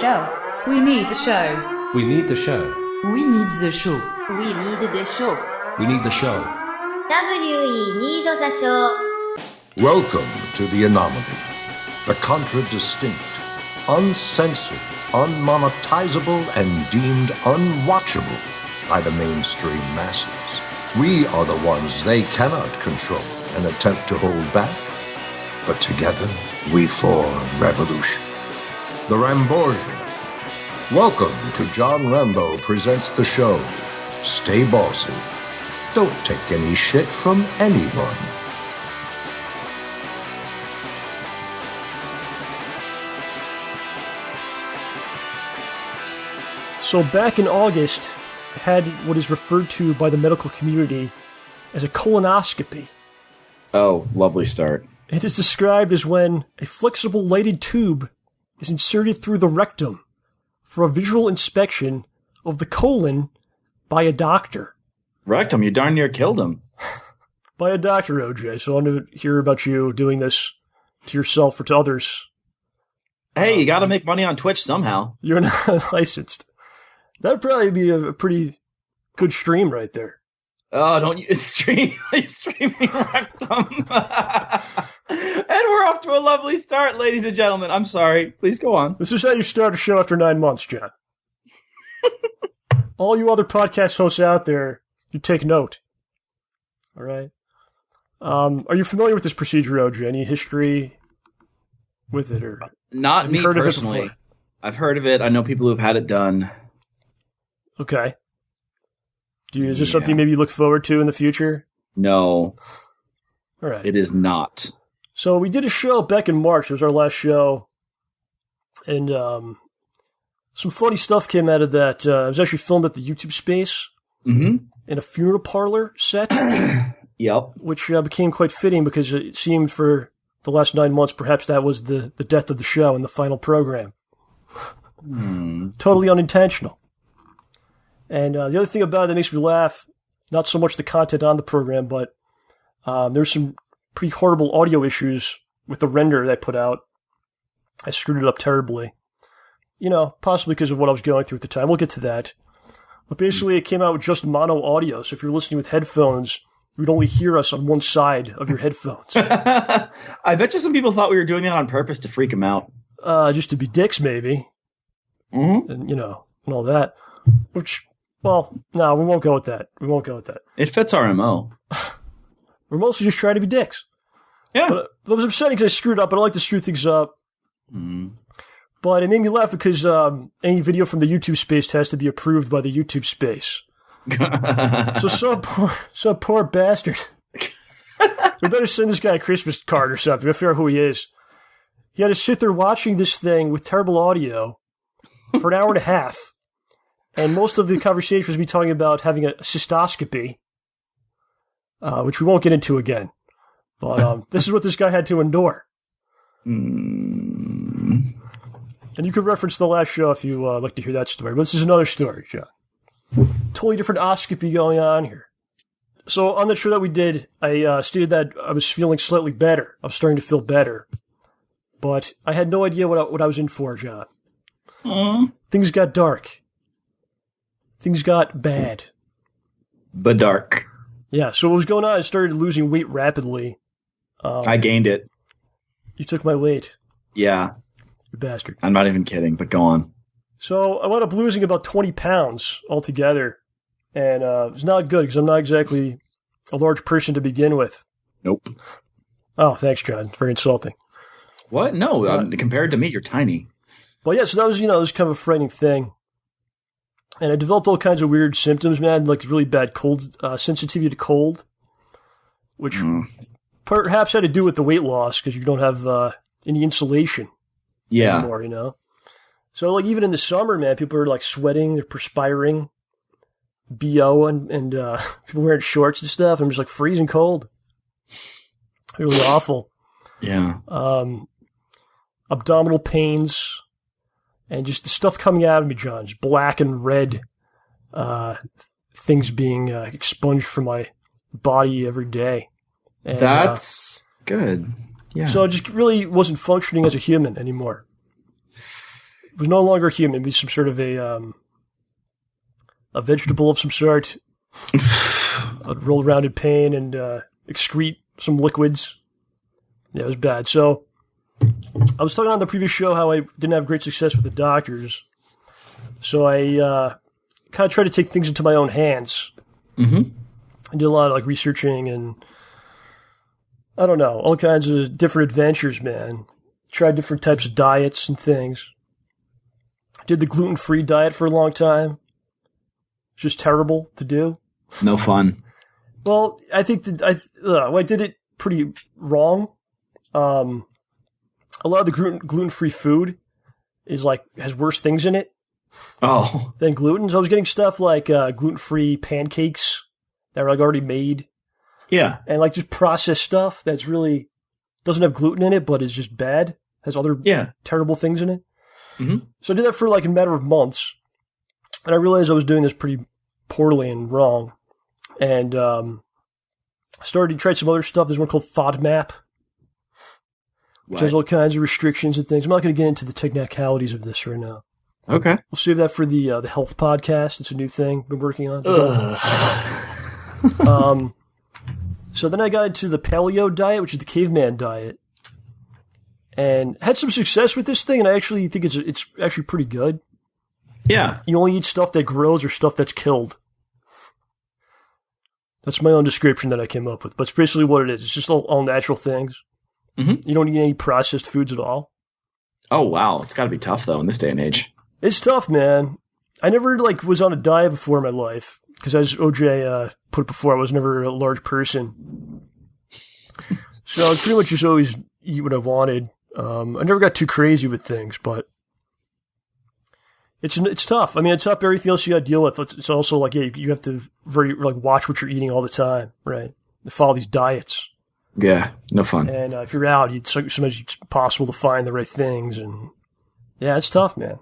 show. We need the show. We need the show. We need the show. We need the show. We need the show. WE need the show. Welcome to The Anomaly, the contradistinct, uncensored, unmonetizable, and deemed unwatchable by the mainstream masses. We are the ones they cannot control and attempt to hold back, but together we form revolution. The Ramborgia. Welcome to John Rambo Presents the show. Stay ballsy. Don't take any shit from anyone. So back in August, I had what is referred to by the medical community as a colonoscopy. Oh, lovely start. It is described as when a flexible lighted tube is inserted through the rectum for a visual inspection of the colon by a doctor. Rectum, you darn near killed him. By a doctor, OJ. So I want to hear about you doing this to yourself or to others. Hey, you gotta make money on Twitch somehow. You're not licensed. That'd probably be a pretty good stream right there. Oh, don't you streaming rectum. And we're off to a lovely start, ladies and gentlemen. I'm sorry. Please go on. This is how you start a show after 9 months, John. All you other podcast hosts out there, you take note. All right. Are you familiar with this procedure, OJ? Any history with it, or not me personally? I've heard of it. I know people who've had it done. Okay. Is this something maybe you look forward to in the future? No. All right. It is not. So we did a show back in March. It was our last show. And some funny stuff came out of that. It was actually filmed at the YouTube space in a funeral parlor set. Yep. Which became quite fitting because it seemed for the last 9 months perhaps that was the death of the show and the final program. Totally unintentional. And the other thing about it that makes me laugh, not so much the content on the program, but there's some pretty horrible audio issues with the render that I put out. I screwed it up terribly. You know, possibly because of what I was going through at the time. We'll get to that. But basically, it came out with just mono audio. So if you're listening with headphones, you'd only hear us on one side of your headphones. I bet you some people thought we were doing that on purpose to freak them out. Just to be dicks, maybe. And, and all that. Which... Well, no, we won't go with that. It fits our MO. We're mostly just trying to be dicks. Yeah. But it was upsetting because I screwed up. I don't like to screw things up. But it made me laugh because any video from the YouTube space has to be approved by the YouTube space. So some poor bastard. We better send this guy a Christmas card or something. We'll figure out who he is. He had to sit there watching this thing with terrible audio for an hour and a half. And most of the conversation was me talking about having a cystoscopy, which we won't get into again. But this is what this guy had to endure. And you could reference the last show if you like to hear that story. But this is another story, John. Totally different oscopy going on here. So on the show that we did, I stated that I was feeling slightly better. I was starting to feel better. But I had no idea what I was in for, John. Things got dark. Things got bad. But dark. Yeah, so what was going on, I started losing weight rapidly. I gained it. You took my weight. Yeah. You bastard. I'm not even kidding, but go on. So I wound up losing about 20 pounds altogether. And it was not good because I'm not exactly a large person to begin with. Nope. Oh, thanks, John. It's very insulting. What? No, compared to me, you're tiny. Well, yeah, so that was, it was kind of a frightening thing. And I developed all kinds of weird symptoms, man, like really bad cold, sensitivity to cold, which perhaps had to do with the weight loss because you don't have any insulation anymore, So, like, even in the summer, man, people are, like, sweating, they're perspiring, BO, and people wearing shorts and stuff. I'm just, like, freezing cold. Really awful. Yeah. Abdominal pains. And just the stuff coming out of me, John, just black and red things being expunged from my body every day. And, that's good. Yeah. So I just really wasn't functioning as a human anymore. was no longer human. Be some sort of a vegetable of some sort. I'd roll around in pain and excrete some liquids. Yeah, it was bad. So I was talking on the previous show how I didn't have great success with the doctors. So I kind of tried to take things into my own hands. Mm-hmm. I did a lot of like researching and I don't know, all kinds of different adventures, man. Tried different types of diets and things. Did the gluten-free diet for a long time. It's just terrible to do. No fun. Well, I think that I did it pretty wrong. A lot of the gluten-free food is like has worse things in it. Oh. Than gluten. So I was getting stuff like gluten-free pancakes that were like already made. Yeah. And like just processed stuff that's really doesn't have gluten in it, but is just bad. Has other terrible things in it. Mm-hmm. So I did that for like a matter of months. And I realized I was doing this pretty poorly and wrong. And started to try some other stuff. There's one called FODMAP, which has all kinds of restrictions and things. I'm not going to get into the technicalities of this right now. Okay. We'll save that for the health podcast. It's a new thing I've been working on. So then I got into the paleo diet, which is the caveman diet, and had some success with this thing. And I actually think it's actually pretty good. Yeah. You only eat stuff that grows or stuff that's killed. That's my own description that I came up with, but it's basically what it is. It's just all natural things. Mm-hmm. You don't eat any processed foods at all. Oh wow, it's got to be tough though in this day and age. It's tough, man. I never was on a diet before in my life because, as OJ put it before, I was never a large person. So I was pretty much just always eat what I wanted. I never got too crazy with things, but it's tough. I mean, it's tough. Everything else you got to deal with. It's also like you have to watch what you're eating all the time, right? To follow these diets. Yeah, no fun. And if you're out, sometimes it's impossible to find the right things, and yeah, it's tough, man.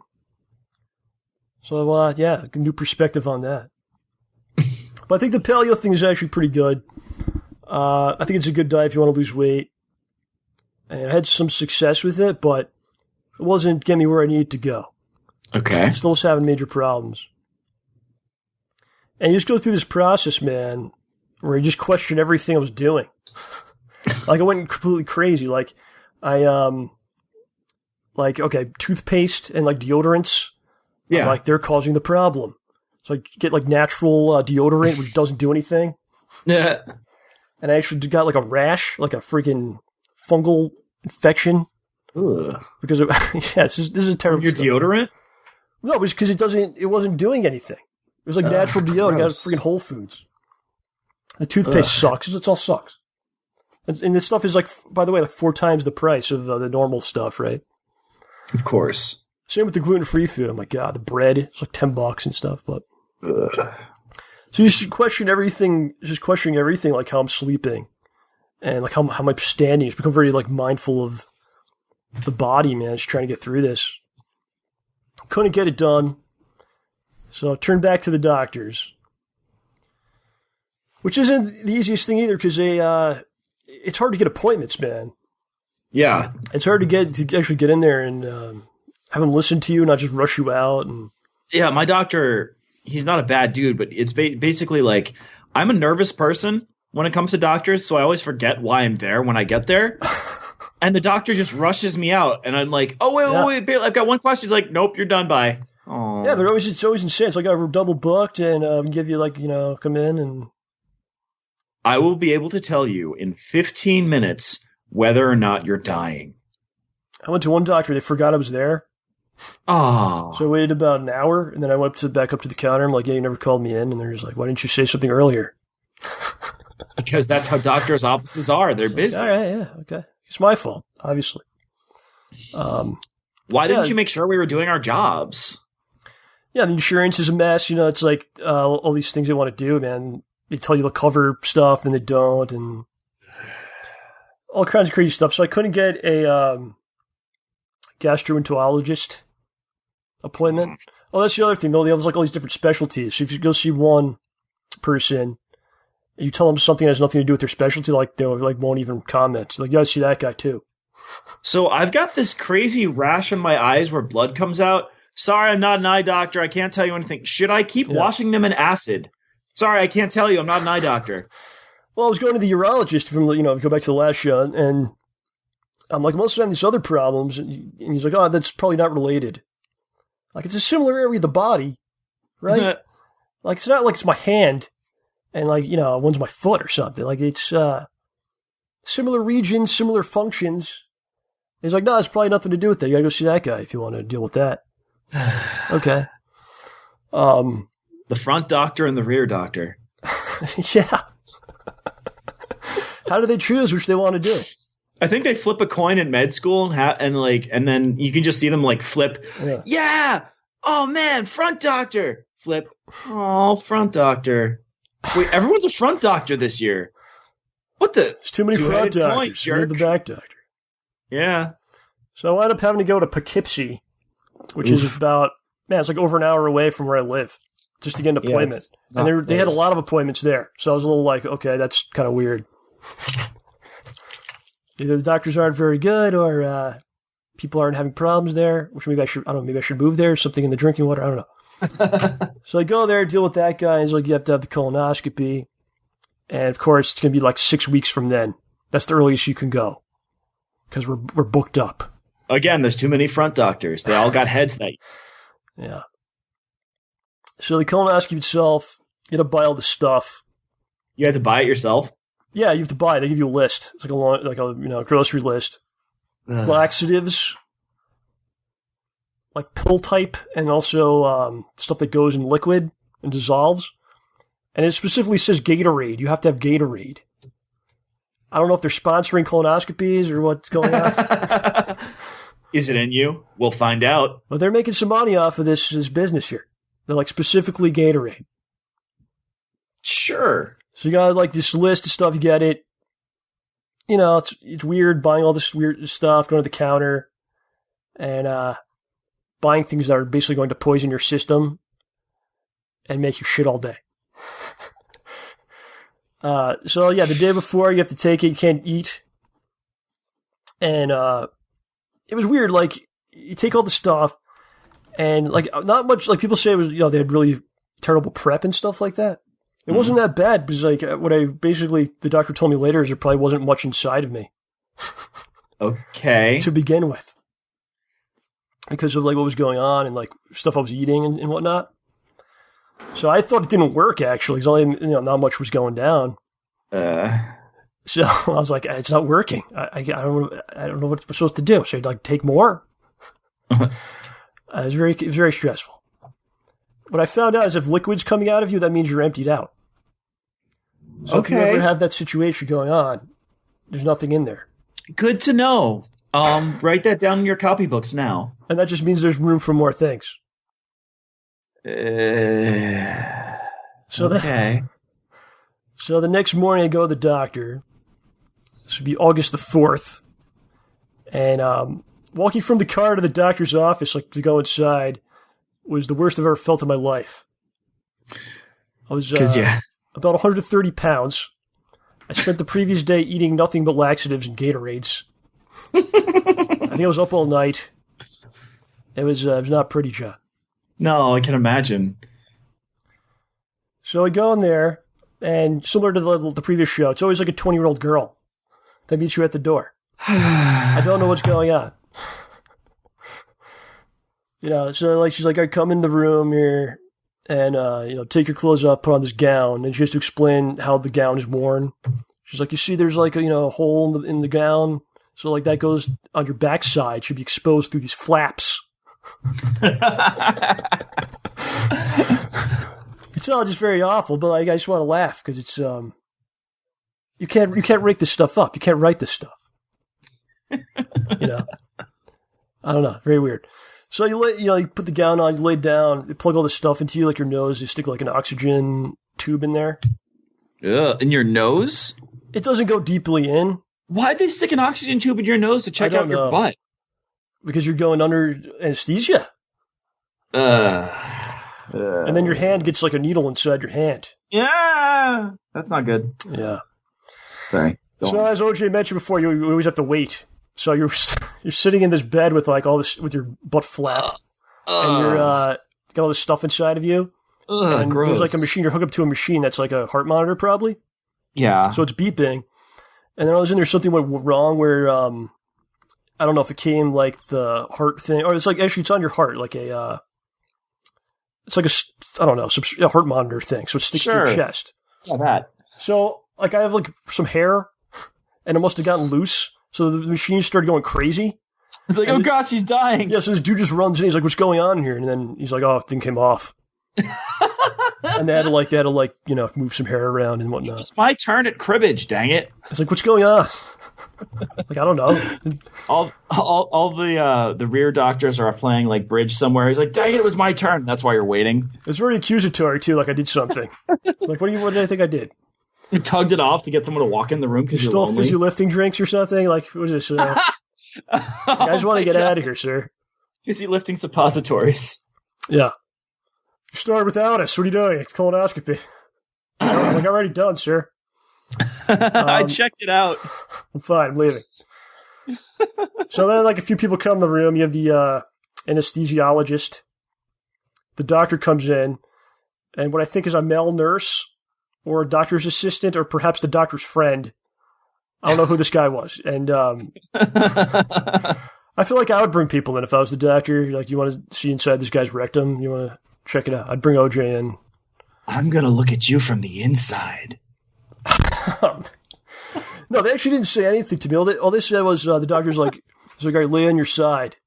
So a new perspective on that. But I think the paleo thing is actually pretty good. I think it's a good diet if you want to lose weight. And I had some success with it, but it wasn't getting me where I needed to go. Okay. I still was having major problems. And you just go through this process, man, where you just question everything I was doing. I went completely crazy. Toothpaste and deodorants. Yeah. They're causing the problem. So I get natural deodorant, which doesn't do anything. Yeah. And I actually got a rash, a freaking fungal infection. Ugh. Because this is a terrible Your stuff. Deodorant? No, it was because it wasn't doing anything. It was natural deodorant. I got it freaking Whole Foods. The toothpaste sucks. It all sucks. And this stuff is by the way, 4 times the price of the normal stuff, right? Of course. Same with the gluten-free food. I'm like, God, the bread, it's $10 and stuff, but. So you just question everything, like how I'm sleeping and how I'm standing. Just become very mindful of the body, man. Just trying to get through this. Couldn't get it done. So I turned back to the doctors. Which isn't the easiest thing either, because it's hard to get appointments, man. Yeah. It's hard to actually get in there and have them listen to you, not just rush you out. And yeah, my doctor, he's not a bad dude, but it's basically I'm a nervous person when it comes to doctors, so I always forget why I'm there when I get there. And the doctor just rushes me out, and I'm like, oh, wait, I've got one question. He's like, nope, you're done, bye. Aww. Yeah, it's always insane. It's we're double booked, and give you come in and. I will be able to tell you in 15 minutes whether or not you're dying. I went to one doctor. They forgot I was there. Oh. So I waited about an hour, and then I went back up to the counter. I'm like, yeah, you never called me in. And they're just like, why didn't you say something earlier? Because that's how doctors' offices are. They're busy. All right, yeah, okay. It's my fault, obviously. Why didn't you make sure we were doing our jobs? Yeah, the insurance is a mess. It's all these things they want to do, man. They tell you they'll cover stuff, then they don't, and all kinds of crazy stuff. So I couldn't get a gastroenterologist appointment. Oh, that's the other thing, though. They have all these different specialties. So if you go see one person, and you tell them something that has nothing to do with their specialty, they won't even comment. So you gotta see that guy too. So I've got this crazy rash on my eyes where blood comes out. Sorry, I'm not an eye doctor. I can't tell you anything. Should I keep washing them in acid? Sorry, I can't tell you. I'm not an eye doctor. Well, I was going to the urologist from, go back to the last show, and I'm like, most of the time these other problems, and he's like, oh, that's probably not related. Like, it's a similar area of the body, right? Like, it's not like it's my hand, and like, one's my foot or something. Like, it's similar regions, similar functions. He's like, no, it's probably nothing to do with that. You gotta go see that guy if you want to deal with that. Okay. The front doctor and the rear doctor. Yeah. How do they choose which they want to do? I think they flip a coin in med school and then you can just see them like flip. Yeah. Oh man, front doctor. Flip. Oh, front doctor. Wait, everyone's a front doctor this year. What the? There's too many front doctors. You're the back doctor. Yeah. So I wound up having to go to Poughkeepsie, which is about, it's like over an hour away from where I live, just to get an appointment. And they had a lot of appointments there. So I was a little like, okay, that's kind of weird. Either the doctors aren't very good or people aren't having problems there, which maybe I should move there, something in the drinking water, I don't know. So I go there, deal with that guy, and he's like, you have to have the colonoscopy. And of course, it's going to be like 6 weeks from then. That's the earliest you can go. Because we're booked up. Again, there's too many front doctors. They all got heads that. Yeah. So the colonoscopy itself, you got to buy all the stuff. You had to buy it yourself? Yeah, you have to buy it. They give you a list. It's like a grocery list. Laxatives, like pill type, and also stuff that goes in liquid and dissolves. And it specifically says Gatorade. You have to have Gatorade. I don't know if they're sponsoring colonoscopies or what's going on. Is it in you? We'll find out. But they're making some money off of this business here. They're like specifically Gatorade. Sure. So you got like this list of stuff. You get it. It's weird buying all this weird stuff, going to the counter, and buying things that are basically going to poison your system and make you shit all day. So yeah, the day before you have to take it, you can't eat. And it was weird, like you take all the stuff and like not much, like people say it was, they had really terrible prep and stuff like that. It wasn't that bad because like the doctor told me later is there probably wasn't much inside of me. Okay. To begin with. Because of like what was going on and like stuff I was eating and whatnot. So I thought it didn't work actually, because not much was going down. So I was like, it's not working. I don't know what we're supposed to do. Should I like take more? It was very stressful. What I found out is if liquid's coming out of you, that means you're emptied out. So if you ever have that situation going on, there's nothing in there. Good to know. Write that down in your copybooks now. And that just means there's room for more things. So the next morning I go to the doctor. This would be August the 4th. And walking from the car to the doctor's office, like to go inside, was the worst I've ever felt in my life. I was about 130 pounds. I spent the previous day eating nothing but laxatives and Gatorades. I think I was up all night. It was not pretty, John. No, I can imagine. So I go in there, and similar to the previous show, it's always like a 20-year-old girl that meets you at the door. I don't know what's going on. So like she's like, I come in the room here, and take your clothes off, put on this gown, and she has to explain how the gown is worn. She's like, you see, there's like a hole in the gown, so like that goes on your backside, should be exposed through these flaps. It's all just very awful, but like I just want to laugh because it's you can't rake this stuff up. You can't write this stuff. I don't know, very weird. So you put the gown on, you lay down, you plug all this stuff into you, like your nose, you stick like an oxygen tube in there. In your nose? It doesn't go deeply in. Why'd they stick an oxygen tube in your nose to check out your butt? Because you're going under anesthesia. And then your hand gets like a needle inside your hand. Yeah, that's not good. Yeah. Sorry. So as OJ mentioned before, you always have to wait So you're sitting in this bed with like all this, with your butt flap, and you're got all this stuff inside of you. And gross. there's like a machine. You're hooked up to a machine that's like a heart monitor, probably. Yeah. So it's beeping, and then all of a sudden there's something went wrong where I don't know if it came like the heart thing, or it's like actually it's on your heart, like a it's like I don't know, a heart monitor thing. So it sticks to your chest. Yeah, that. So like I have like some hair, and it must have gotten loose. So the machine started going crazy. It's like, oh gosh, he's dying. Yeah, so this dude just runs in. He's like, "What's going on here?" And then he's like, "Oh, the thing came off." And they had to move some hair around and whatnot. It's my turn at cribbage. Dang it! It's like, what's going on? Like, I don't know. All the rear doctors are playing like bridge somewhere. He's like, dang it was my turn. That's why you're waiting. It's very accusatory too. Like I did something. Like, what did I think I did? You tugged it off to get someone to walk in the room because you stole fizzy lifting drinks or something. Like, what is this? You guys want to get out of here, sir? Fizzy lifting suppositories. Yeah. You started without us. What are you doing? It's colonoscopy. I'm like, already done, sir. I checked it out. I'm fine. I'm leaving. So then, like, a few people come in the room. You have the anesthesiologist. The doctor comes in, and what I think is a male nurse or a doctor's assistant or perhaps the doctor's friend. I don't know who this guy was. And I feel like I would bring people in if I was the doctor. Like, you want to see inside this guy's rectum? You want to check it out? I'd bring OJ in. I'm going to look at you from the inside. No, they actually didn't say anything to me. All they said was the doctor's like, all right, lay on your side.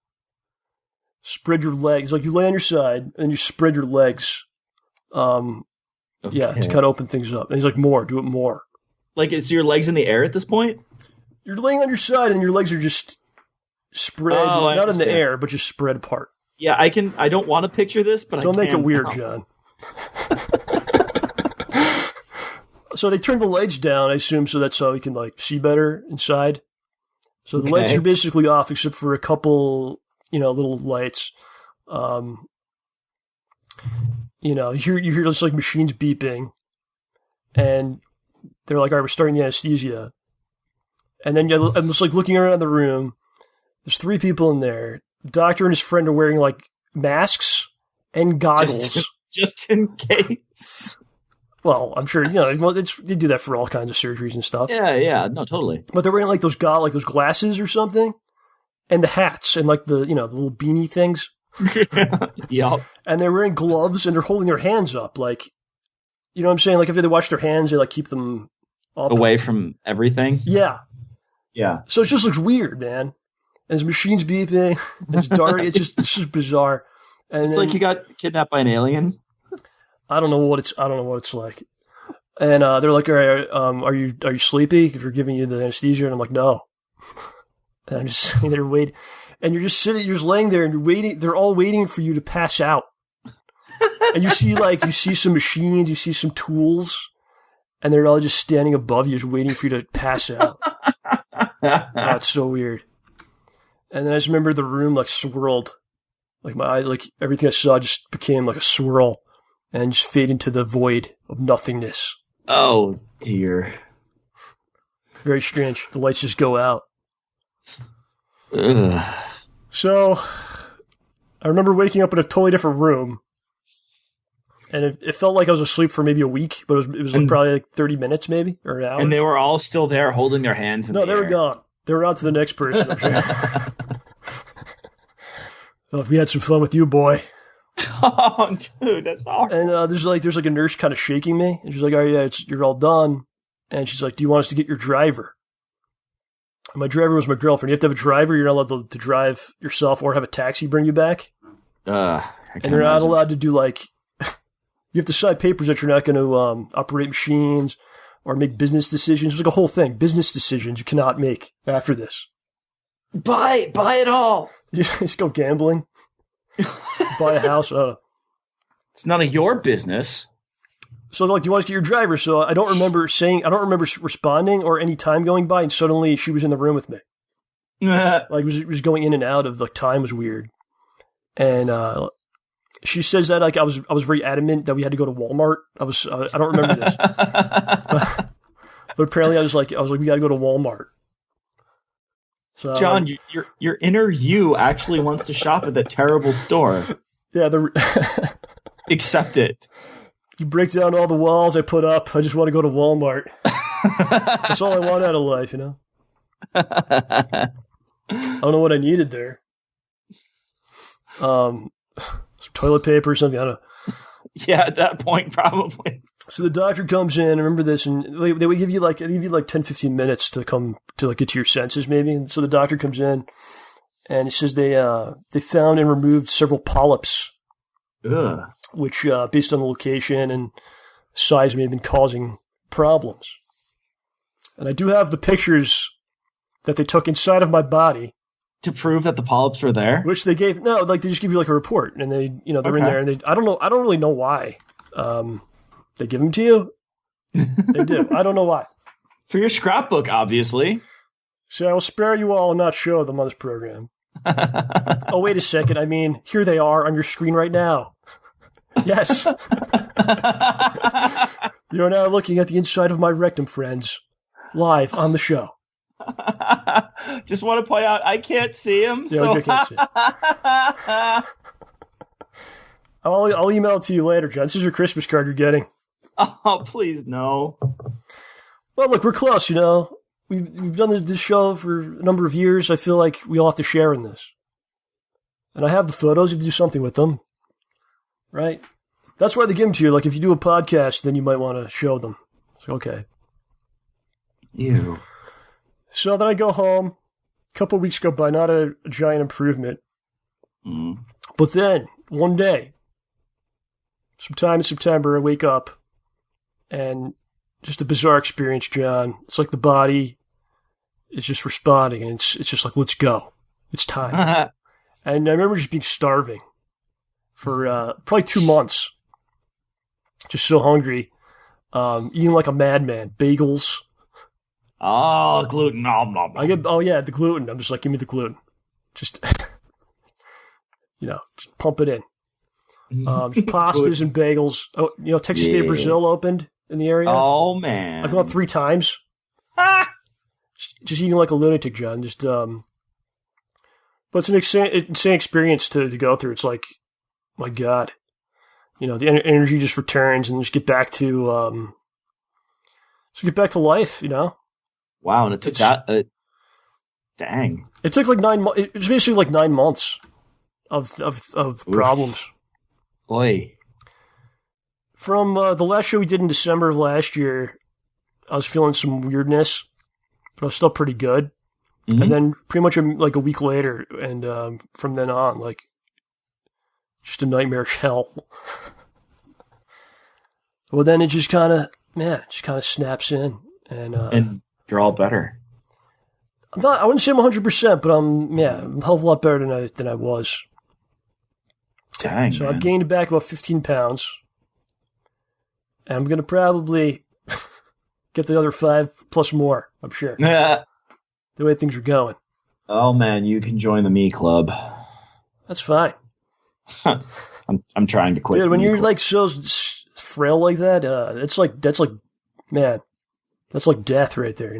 Spread your legs. Like, you lay on your side and you spread your legs. Okay. Yeah, to kind of open things up. And he's like, do it more. Like, is your legs in the air at this point? You're laying on your side and your legs are just spread, not in the air, but just spread apart. Yeah, I don't want to picture this, but don't make it weird, John. So they turn the lights down, I assume, so that's so you can like see better inside. So the lights are basically off except for a couple, little lights. You hear just like machines beeping, and they're like, all right, we're starting the anesthesia. And then I'm just like looking around the room. There's 3 people in there. The doctor and his friend are wearing like masks and goggles. Just in case. Well, I'm sure, they do that for all kinds of surgeries and stuff. Yeah, no, totally. But they're wearing like those glasses or something, and the hats and like the little beanie things. Yep. And they're wearing gloves and they're holding their hands up, like, you know what I'm saying? Like if they wash their hands, they like keep them up. Away from everything. Yeah. Yeah. So it just looks weird, man. And there's machines beeping. It's dark. It's just bizarre. And it's like you got kidnapped by an alien. I don't know what it's like. And they're like, all right, are you sleepy? If we're giving you the anesthesia, and I'm like, no. And I'm just sitting there waiting, and you're just laying there, and you're waiting. They're all waiting for you to pass out. And you see some machines, you see some tools, and they're all just standing above you, just waiting for you to pass out. That's so weird. And then I just remember the room like swirled, like my eyes, like everything I saw just became like a swirl. And just fade into the void of nothingness. Oh, dear. Very strange. The lights just go out. Ugh. So, I remember waking up in a totally different room. And it felt like I was asleep for maybe a week, but it was like probably like 30 minutes maybe, or an hour. And they were all still there holding their hands in the air. No, they were gone. They were on to the next person, I'm sure. Well, we had some fun with you, boy. Oh, dude, that's awful. And there's like a nurse kind of shaking me, and she's like, "Oh yeah, you're all done." And she's like, "Do you want us to get your driver?" And my driver was my girlfriend. You have to have a driver. You're not allowed to drive yourself or have a taxi bring you back. And you're not allowed to do like. You have to sign papers that you're not going to operate machines or make business decisions. It's like a whole thing. Business decisions you cannot make after this. Buy it all. You just go gambling. Buy a house. It's none of your business. So, like, do you want to get your driver? So I don't remember responding or any time going by, and suddenly she was in the room with me. Like, it was going in and out of, like, time was weird. And she says that, like, I was very adamant that we had to go to Walmart. I don't remember this. But apparently I was like, we got to go to Walmart. So, John, your inner you actually wants to shop at that terrible store. Yeah, Accept it. You break down all the walls I put up. I just want to go to Walmart. That's all I want out of life, you know? I don't know what I needed there. Some toilet paper or something, I don't know. Yeah, at that point, probably. So the doctor comes in, I remember this, and they would give you like 10, 15 minutes to come to like get to your senses maybe. And so the doctor comes in and he says they found and removed several polyps. Ugh. Which, based on the location and size, may have been causing problems. And I do have the pictures that they took inside of my body. To prove that the polyps were there? Which they gave, no, like they just give you like a report. And they, they're in there and I don't really know why. They give them to you? They do. I don't know why. For your scrapbook, obviously. So I will spare you all and not show them on this program. Oh, wait a second. I mean, here they are on your screen right now. Yes. You're now looking at the inside of my rectum, friends. Live on the show. Just want to point out, I can't see him. Yeah, so. I can't see him. I'll email it to you later, John. This is your Christmas card you're getting. Oh, please, no. Well, look, we're close, you know. We've done this show for a number of years. I feel like we all have to share in this. And I have the photos. You have to do something with them. Right? That's why they give them to you. Like, if you do a podcast, then you might want to show them. It's okay. Ew. So then I go home. A couple of weeks go by. Not a giant improvement. Mm. But then, one day, sometime in September, I wake up. And just a bizarre experience, John. It's like the body is just responding. And it's just like, let's go. It's time. And I remember just being starving. For probably 2 months. Just so hungry. Eating like a madman. Bagels. Oh, gluten. Nom, nom, nom. The gluten. I'm just like, give me the gluten. Just, just pump it in. Just pastas and bagels. Oh, Texas State Brazil opened in the area. Oh, man. I've gone 3 times. Just eating like a lunatic, John. Just, but it's an insane experience to go through. It's like, my God, the energy just returns and just get back to, life, Wow, and it took that. Dang. It took like 9 months. It was basically like 9 months of problems. Boy. From the last show we did in December of last year, I was feeling some weirdness, but I was still pretty good. Mm-hmm. And then pretty much like a week later, and from then on, like, just a nightmarish hell. Well, then it just kind of snaps in. And you're all better. I wouldn't say I'm 100%, but I'm a hell of a lot better than I was. Dang, so man. I've gained back about 15 pounds. And I'm going to probably get the other 5 plus more, I'm sure. Yeah. The way things are going. Oh, man, you can join the Me Club. That's fine. I'm trying to quit. Dude, when you're like so frail like that, that's like death right there,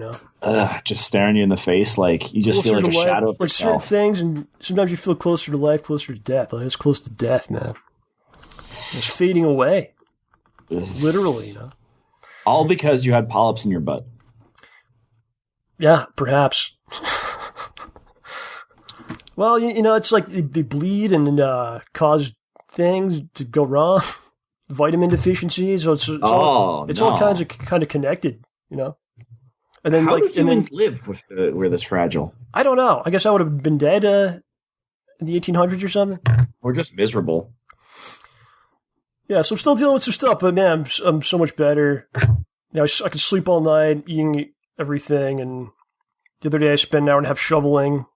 just staring you in the face, like you just feel like a shadow of yourself. Certain things, and sometimes you feel closer to life, closer to death. Like it's close to death, man. It's fading away, literally, All because you had polyps in your butt. Yeah, perhaps. Well, it's like they bleed and cause things to go wrong. Vitamin deficiencies. So it's all kind of connected, And then how do humans live with this fragile? I don't know. I guess I would have been dead in the 1800s or something. Or just miserable. Yeah, so I'm still dealing with some stuff, but man, I'm so much better. I could sleep all night, eating everything, and the other day I spent an hour and a half shoveling,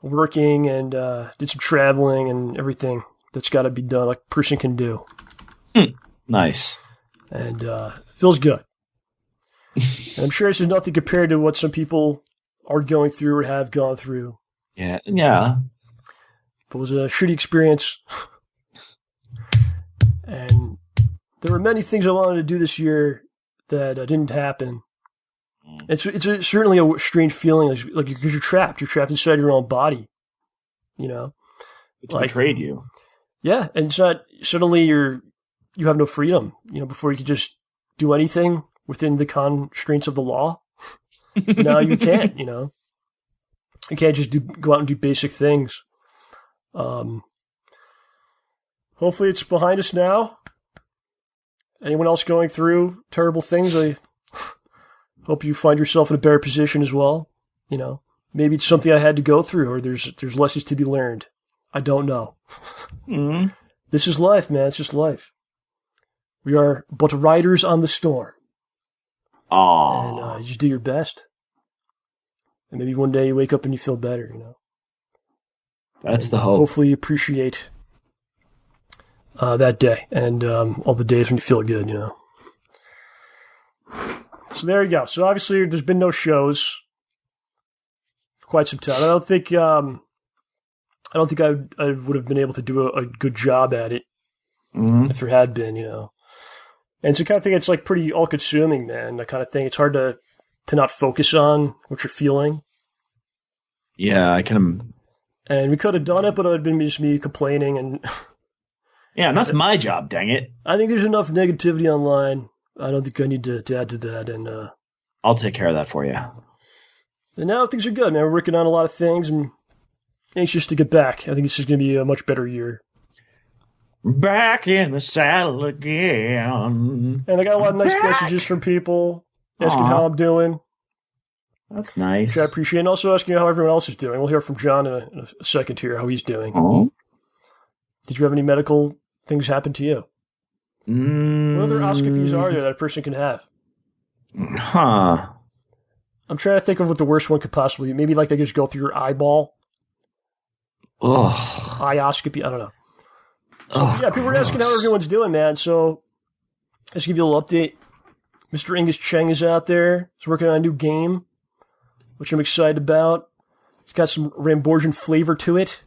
working, and did some traveling and everything that's got to be done, like a person can do. Nice. And feels good. And I'm sure this is nothing compared to what some people are going through or have gone through. Yeah. But it was a shitty experience. And there were many things I wanted to do this year that didn't happen. It's certainly a strange feeling, like because you're trapped inside your own body, you know. It's betrayed you. Yeah, and it's not suddenly you have no freedom, you know. Before you could just do anything within the constraints of the law. Now you can't, you know. You can't just go out and do basic things. Hopefully it's behind us now. Anyone else going through terrible things, I hope you find yourself in a better position as well. You know, maybe it's something I had to go through, or there's lessons to be learned. I don't know. Mm-hmm. This is life, man. It's just life. We are but riders on the storm. Aww. And you just do your best. And maybe one day you wake up and you feel better, you know. That's the hope. Hopefully you appreciate that day and all the days when you feel good, you know. So there you go. So obviously there's been no shows for quite some time. I don't think I would have been able to do a good job at it if there had been, you know. And it's the kind of thing that's like pretty all-consuming, man. That kind of thing. It's hard to not focus on what you're feeling. Yeah, I can. And we could have done it, but it would have been just me complaining. And yeah, and that's my job, dang it. I think there's enough negativity online. I don't think I need to add to that. And I'll take care of that for you. And now things are good, man. We're working on a lot of things and anxious to get back. I think this is going to be a much better year. Back in the saddle again. And I got a lot of nice messages from people asking how I'm doing. That's nice. Which I appreciate. And also asking how everyone else is doing. We'll hear from John in a second here, how he's doing. Did you have any medical things happen to you? What other oscopies are there that a person can have? Huh. I'm trying to think of what the worst one could possibly be. Maybe like they just go through your eyeball. Ugh. Ioscopy. I don't know. So, yeah, people were asking how everyone's doing, man. So let's give you a little update. Mr. Angus Cheng is out there. He's working on a new game, which I'm excited about. It's got some Ramborgian flavor to it.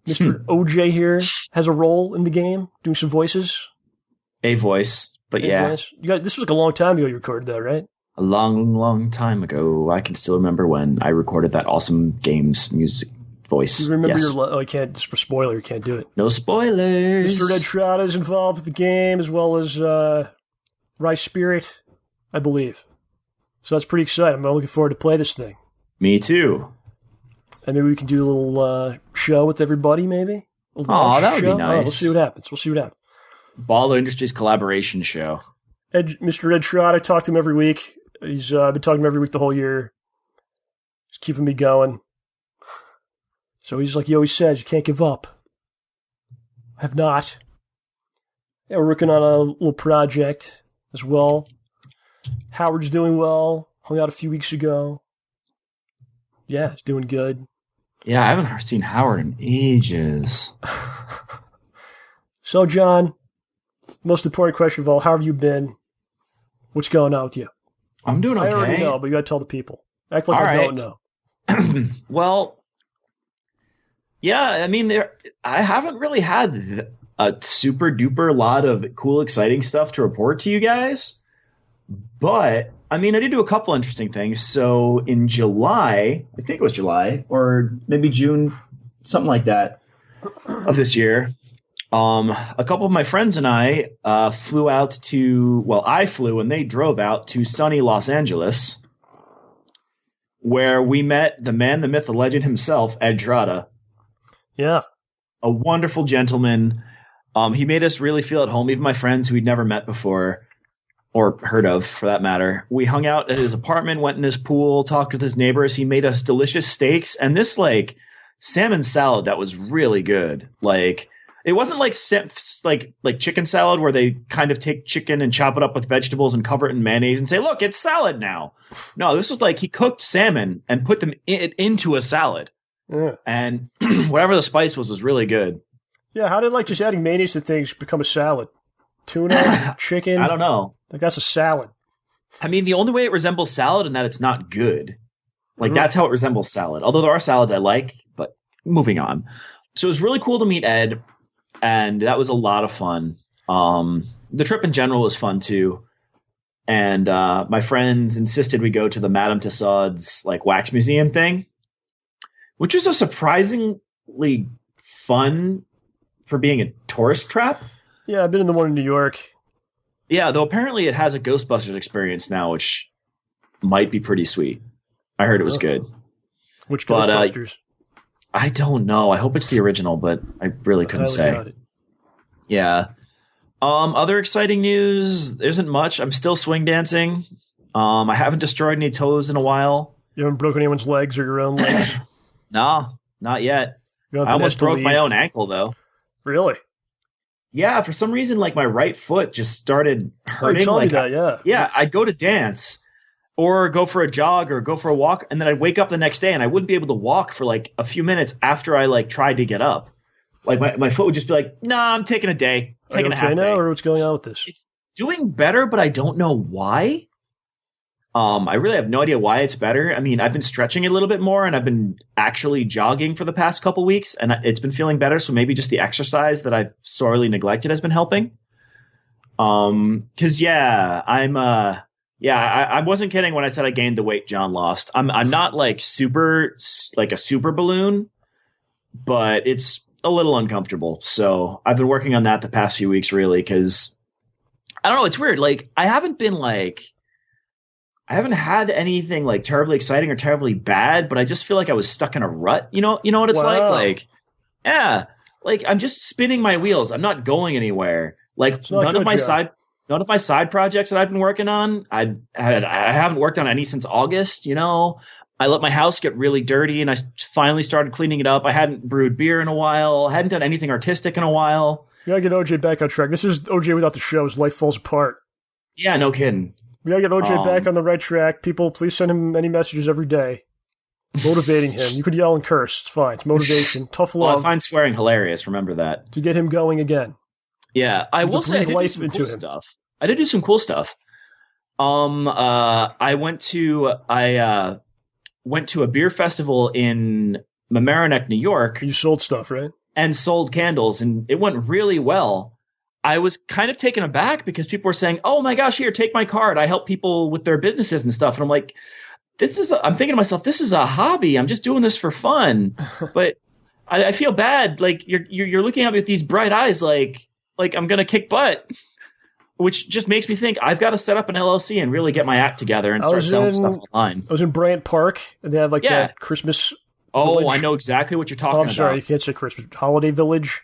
Mr. OJ here has a role in the game, doing some voices. A voice, but yeah. Voice. This was like a long time ago you recorded that, right? A long, long time ago. I can still remember when I recorded that awesome game's music voice. You remember yes. I can't, just for spoiler, you can't do it. No spoilers. Mr. Red Shroud is involved with the game, as well as Rice Spirit, I believe. So that's pretty exciting. I'm looking forward to play this thing. Me too. And maybe we can do a little show with everybody, maybe? Oh, that would be nice. We'll see what happens. Baller Industries collaboration show. Mr. Ed Shroud, I talk to him every week. He's been talking to him every week the whole year. He's keeping me going. So he's like he always says, you can't give up. I have not. Yeah, we're working on a little project as well. Howard's doing well. Hung out a few weeks ago. Yeah, he's doing good. Yeah, I haven't seen Howard in ages. So, John, most important question of all, how have you been? What's going on with you? I'm doing okay. I already know, but you got to tell the people. Act like I don't know. Well, yeah, I mean, I haven't really had a super duper lot of cool, exciting stuff to report to you guys. But, I mean, I did do a couple interesting things. So in July, I think it was July, or maybe June, something like that, of this year, a couple of my friends and I flew out to, well, I flew and they drove out to sunny Los Angeles, where we met the man, the myth, the legend himself, Ed Trotta. Yeah. A wonderful gentleman. He made us really feel at home, even my friends who we'd never met before, or heard of, for that matter. We hung out at his apartment, went in his pool, talked with his neighbors. He made us delicious steaks, and this, like, salmon salad that was really good. Like, it wasn't like chicken salad where they kind of take chicken and chop it up with vegetables and cover it in mayonnaise and say, look, it's salad now. No, this was like he cooked salmon and put them into a salad. Yeah. And whatever the spice was really good. Yeah, how did like just adding mayonnaise to things become a salad? Tuna, chicken? I don't know. Like that's a salad. I mean, the only way it resembles salad in that it's not good. Like that's how it resembles salad. Although there are salads I like, but moving on. So it was really cool to meet Ed, and that was a lot of fun. The trip in general was fun too. and my friends insisted we go to the Madame Tussauds like wax museum thing, which was a surprisingly fun for being a tourist trap. Yeah, I've been in the one in New York. Yeah, though apparently it has a Ghostbusters experience now, which might be pretty sweet. I heard it was good. Which Ghostbusters? I don't know. I hope it's the original, but I really couldn't say. Yeah. Other exciting news, there isn't much. I'm still swing dancing. I haven't destroyed any toes in a while. You haven't broken anyone's legs or your own legs? No, not yet. I almost broke my own ankle, though. Really? Yeah, for some reason, like my right foot just started hurting. You told me that, yeah. Yeah, I'd go to dance or go for a jog or go for a walk, and then I'd wake up the next day and I wouldn't be able to walk for like a few minutes after I like tried to get up. Like my foot would just be like, "Nah, I'm taking a day, taking a half day." Now, or what's going on with this? It's doing better, but I don't know why. I really have no idea why it's better. I mean, I've been stretching a little bit more, and I've been actually jogging for the past couple weeks, and it's been feeling better. So maybe just the exercise that I've sorely neglected has been helping. Because I wasn't kidding when I said I gained the weight John lost. I'm not like super like a super balloon, but it's a little uncomfortable. So I've been working on that the past few weeks, really, because I don't know. It's weird. Like I haven't had anything like terribly exciting or terribly bad, but I just feel like I was stuck in a rut. You know what it's like? Like, yeah, like I'm just spinning my wheels. I'm not going anywhere. Like none of my side projects that I've been working on, I haven't worked on any since August. I let my house get really dirty and I finally started cleaning it up. I hadn't brewed beer in a while. I hadn't done anything artistic in a while. You gotta get OJ back on track. This is OJ without the show. His life falls apart. Yeah, no kidding. We gotta get OJ back on the right track. People, please send him any messages every day, motivating him. You could yell and curse. It's fine. It's motivation. Tough love. Well, I find swearing hilarious. Remember that. To get him going again. Yeah, I will say I did do some cool stuff. I did do some cool stuff. I went to a beer festival in Mamaroneck, New York. You sold stuff, right? And sold candles, and it went really well. I was kind of taken aback because people were saying, "Oh my gosh, here, take my card. I help people with their businesses and stuff." And I'm like, I'm thinking to myself, this is a hobby. I'm just doing this for fun. But I feel bad. Like you're looking at me with these bright eyes, like I'm going to kick butt, which just makes me think I've got to set up an LLC and really get my act together and start selling stuff online. I was in Bryant Park and they have like that Christmas village. I know exactly what you're talking about. I'm sorry, you can't say Christmas. Holiday Village.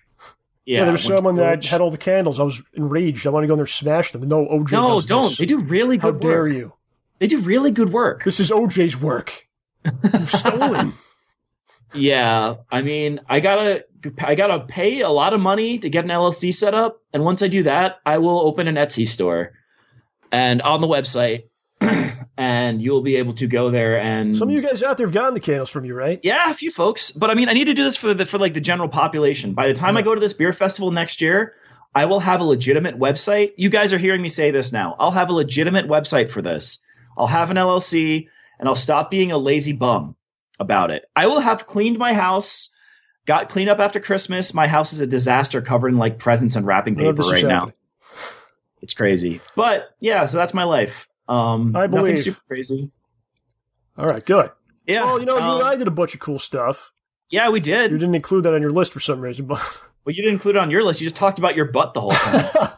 Yeah, there was someone that had all the candles. I was enraged. I want to go in there and smash them. No, OJ does don't. This. They do really good work. How dare you? They do really good work. This is OJ's work. You've stolen. Yeah, I mean, I gotta pay a lot of money to get an LLC set up, and once I do that, I will open an Etsy store, and on the website, and you'll be able to go there and. Some of you guys out there have gotten the candles from you, right? Yeah, a few folks, but I mean, I need to do this for the general population. By the time I go to this beer festival next year, I will have a legitimate website. You guys are hearing me say this now. I'll have a legitimate website for this. I'll have an LLC, and I'll stop being a lazy bum about it. I will have cleaned my house, got cleaned up after Christmas. My house is a disaster covered in like presents and wrapping paper right now. It's crazy. But yeah, so that's my life. I believe. Nothing super crazy. All right, good. Yeah. Well, you and I did a bunch of cool stuff. Yeah, we did. You didn't include that on your list for some reason, but well, you didn't include it on your list. You just talked about your butt the whole time.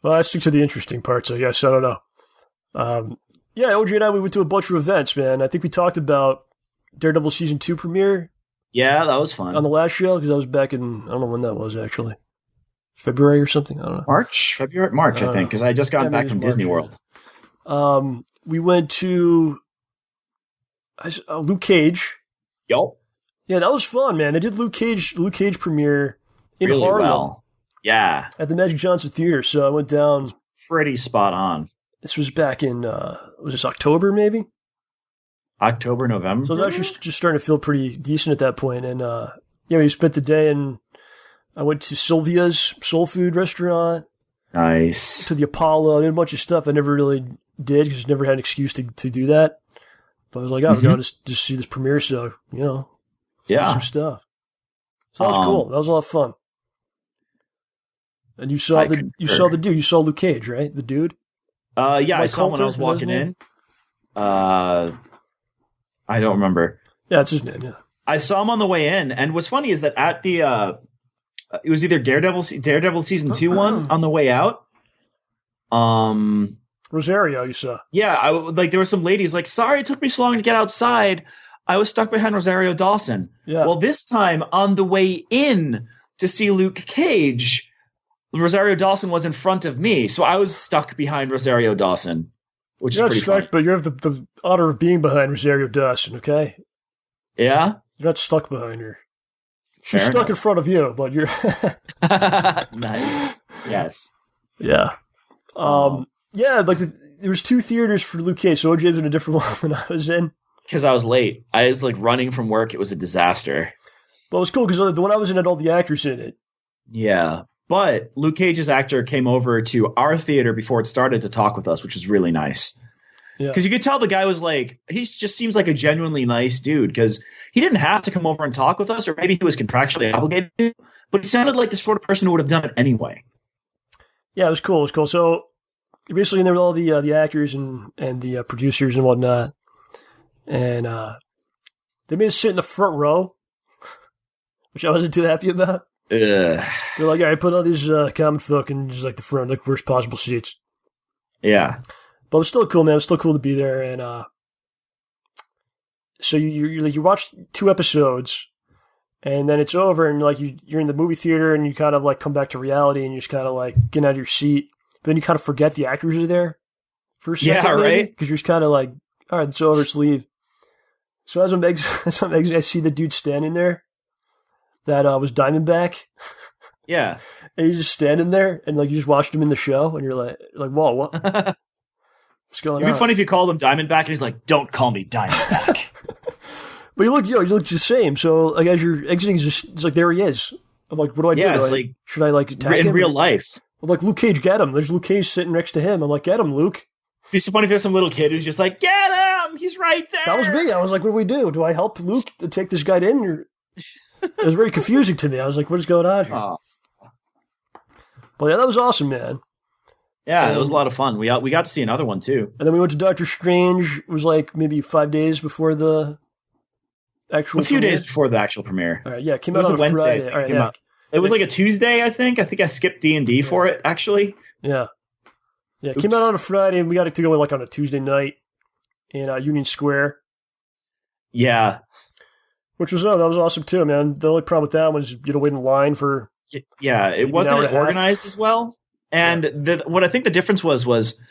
Well, I stick to the interesting parts, I guess. I don't know. Yeah, OJ and I, we went to a bunch of events, man. I think we talked about Daredevil Season 2 premiere. Yeah, that was fun. On the last show, because I was back in, I don't know when that was, actually. February or something? I don't know. March, I think, because I just got back from Disney World. We went to Luke Cage. Yup. Yeah, that was fun, man. They did Luke Cage premiere in really Harlem. Well. Yeah. At the Magic Johnson Theater. So I went down. Pretty spot on. This was back in, was this October, maybe? October, November? So I was actually just starting to feel pretty decent at that point. And, we spent the day and I went to Sylvia's soul food restaurant. Nice. To the Apollo. I did a bunch of stuff I never really did because I never had an excuse to do that. But I was like, I'm going to just see this premiere, so, do some stuff. So that was cool. That was a lot of fun. And you saw the dude. You saw Luke Cage, right? The dude? Yeah, I saw him when I was walking in. I don't remember. Yeah, it's his name, yeah. I saw him on the way in, and what's funny is that at the it was either Daredevil season 2 one on the way out. Rosario, you saw. Yeah, there were some ladies like, sorry it took me so long to get outside. I was stuck behind Rosario Dawson. Yeah. Well, this time on the way in to see Luke Cage, Rosario Dawson was in front of me, so I was stuck behind Rosario Dawson, which is pretty funny. But you have the honor of being behind Rosario Dawson, okay? Yeah? You're not stuck behind her. She's Fair stuck enough. in front of you, but you're... Nice. Yes. Yeah. Yeah, there was 2 theaters for Luke Cage, so OJ was in a different one than I was in. Because I was late. I was running from work. It was a disaster. But it was cool because the one I was in had all the actors in it. Yeah. But Luke Cage's actor came over to our theater before it started to talk with us, which was really nice. Yeah. Because you could tell the guy was he just seems like a genuinely nice dude because he didn't have to come over and talk with us, or maybe he was contractually obligated to, but he sounded like the sort of person who would have done it anyway. Yeah, it was cool. So you're basically in there with all the actors and the producers and whatnot. And they made us sit in the front row, which I wasn't too happy about. They're like, all right, put all these common folk in just the front, worst possible seats. Yeah. But it was still cool, man. It was still cool to be there. And so you watch 2 episodes, and then it's over, and you're in the movie theater, and you kind of come back to reality, and you're just kind of getting out of your seat. But then you kind of forget the actors are there for a second. Yeah, right. Because you're just kind of all right, it's over, let's leave. So as I'm exiting, I see the dude standing there that was Diamondback. Yeah. And he's just standing there, and you just watched him in the show, and you're like, whoa, what? What's going on? It'd be funny if you called him Diamondback, and he's like, don't call me Diamondback. But you look the same. So as you're exiting, it's there he is. I'm like, what do I do? Yeah, it's should I attack him? In real life. I'm like, Luke Cage, get him. There's Luke Cage sitting next to him. I'm like, get him, Luke. It'd be so funny if there's some little kid who's just like, get him! He's right there! That was me. I was like, what do we do? Do I help Luke to take this guy in? It was very confusing to me. I was like, what is going on here? Oh. But yeah, that was awesome, man. Yeah, it was a lot of fun. We got to see another one, too. And then we went to Doctor Strange. It was maybe 5 days before the actual A few premiere. days before the actual premiere. All right, yeah, it came out on a Wednesday. Friday. All right, yeah. It was a Tuesday, I think. I think I skipped D&D for it, actually. Yeah. Yeah, it came out on a Friday, and we got to go on a Tuesday night in Union Square. Yeah. Which was, that was awesome, too, man. The only problem with that was you had to wait in line for... Yeah, it wasn't organized as well. And what I think the difference was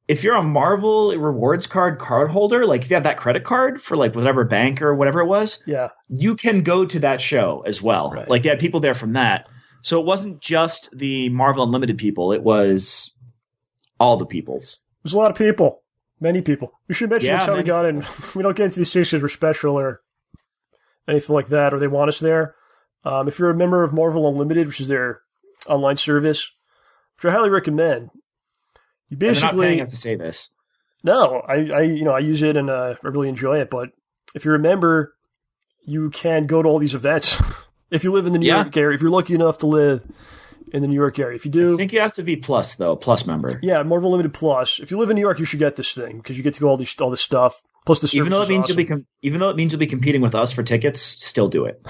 if you're a Marvel rewards card holder, if you have that credit card for whatever bank or whatever it was, yeah, you can go to that show as well. Right. They had people there from that. So it wasn't just the Marvel Unlimited people. It was all the peoples. There's a lot of people. Many people. We should mention that's how we got in. We don't get into these things because we're special or anything like that, or they want us there. If you're a member of Marvel Unlimited, which is their online service, which I highly recommend, you basically... They're not paying us to say this. No, I use it and I really enjoy it. But if you're a member, you can go to all these events. If you live in the New York area, if you're lucky enough to live in the New York area. If you do... I think you have to be Plus, though. Plus member. Yeah, Marvel Limited Plus. If you live in New York, you should get this thing because you get to go all this stuff. Plus the service even though it means awesome. Even though it means you'll be competing with us for tickets, still do it.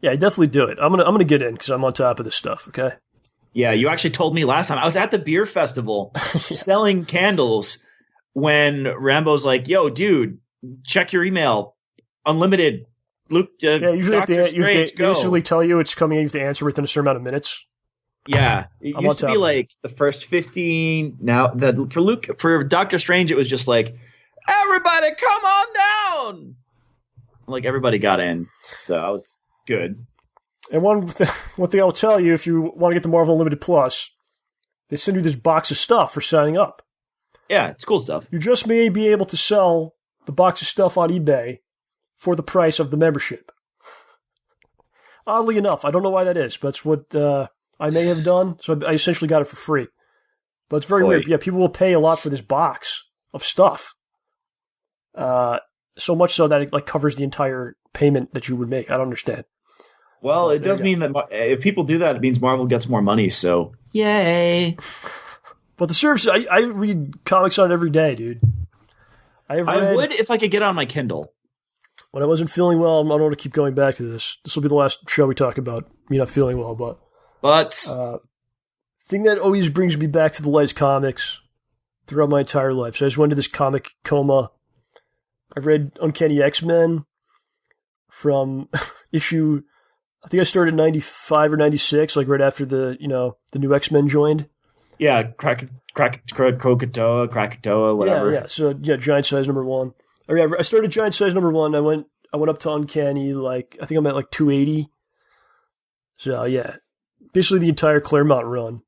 Yeah, definitely do it. I'm gonna get in because I'm on top of this stuff. Okay. Yeah, you actually told me last time. I was at the beer festival selling candles when Rambo's like, "Yo, dude, check your email. Unlimited. Luke, yeah, usually Doctor they Strange, go." basically tell you it's coming. You have to answer within a certain amount of minutes. Yeah, it used to be the first 15. Now for Doctor Strange, it was just everybody come on down. Everybody got in, so I was good. And one thing I'll tell you, if you want to get the Marvel Unlimited Plus, they send you this box of stuff for signing up. Yeah, it's cool stuff. You just may be able to sell the box of stuff on eBay for the price of the membership. Oddly enough, I don't know why that is, but it's what I may have done. So I essentially got it for free. But it's very weird. Yeah, people will pay a lot for this box of stuff. So much so that it covers the entire payment that you would make. I don't understand. Well, it does mean that if people do that, it means Marvel gets more money. So yay! But the service, I read comics on it every day, dude. I would if I could get on my Kindle. When I wasn't feeling well, I don't want to keep going back to this. This will be the last show we talk about me not feeling well. But thing that always brings me back to the light is comics throughout my entire life. So I just went into this comic coma. I read Uncanny X-Men from issue, I think I started in 95 or 96, like right after the new X-Men joined. Yeah, Krakatoa, whatever. Yeah. So Giant Size number 1. I started Giant Size number 1. I went up to Uncanny, like I think I'm at like 280. So yeah, basically the entire Claremont run.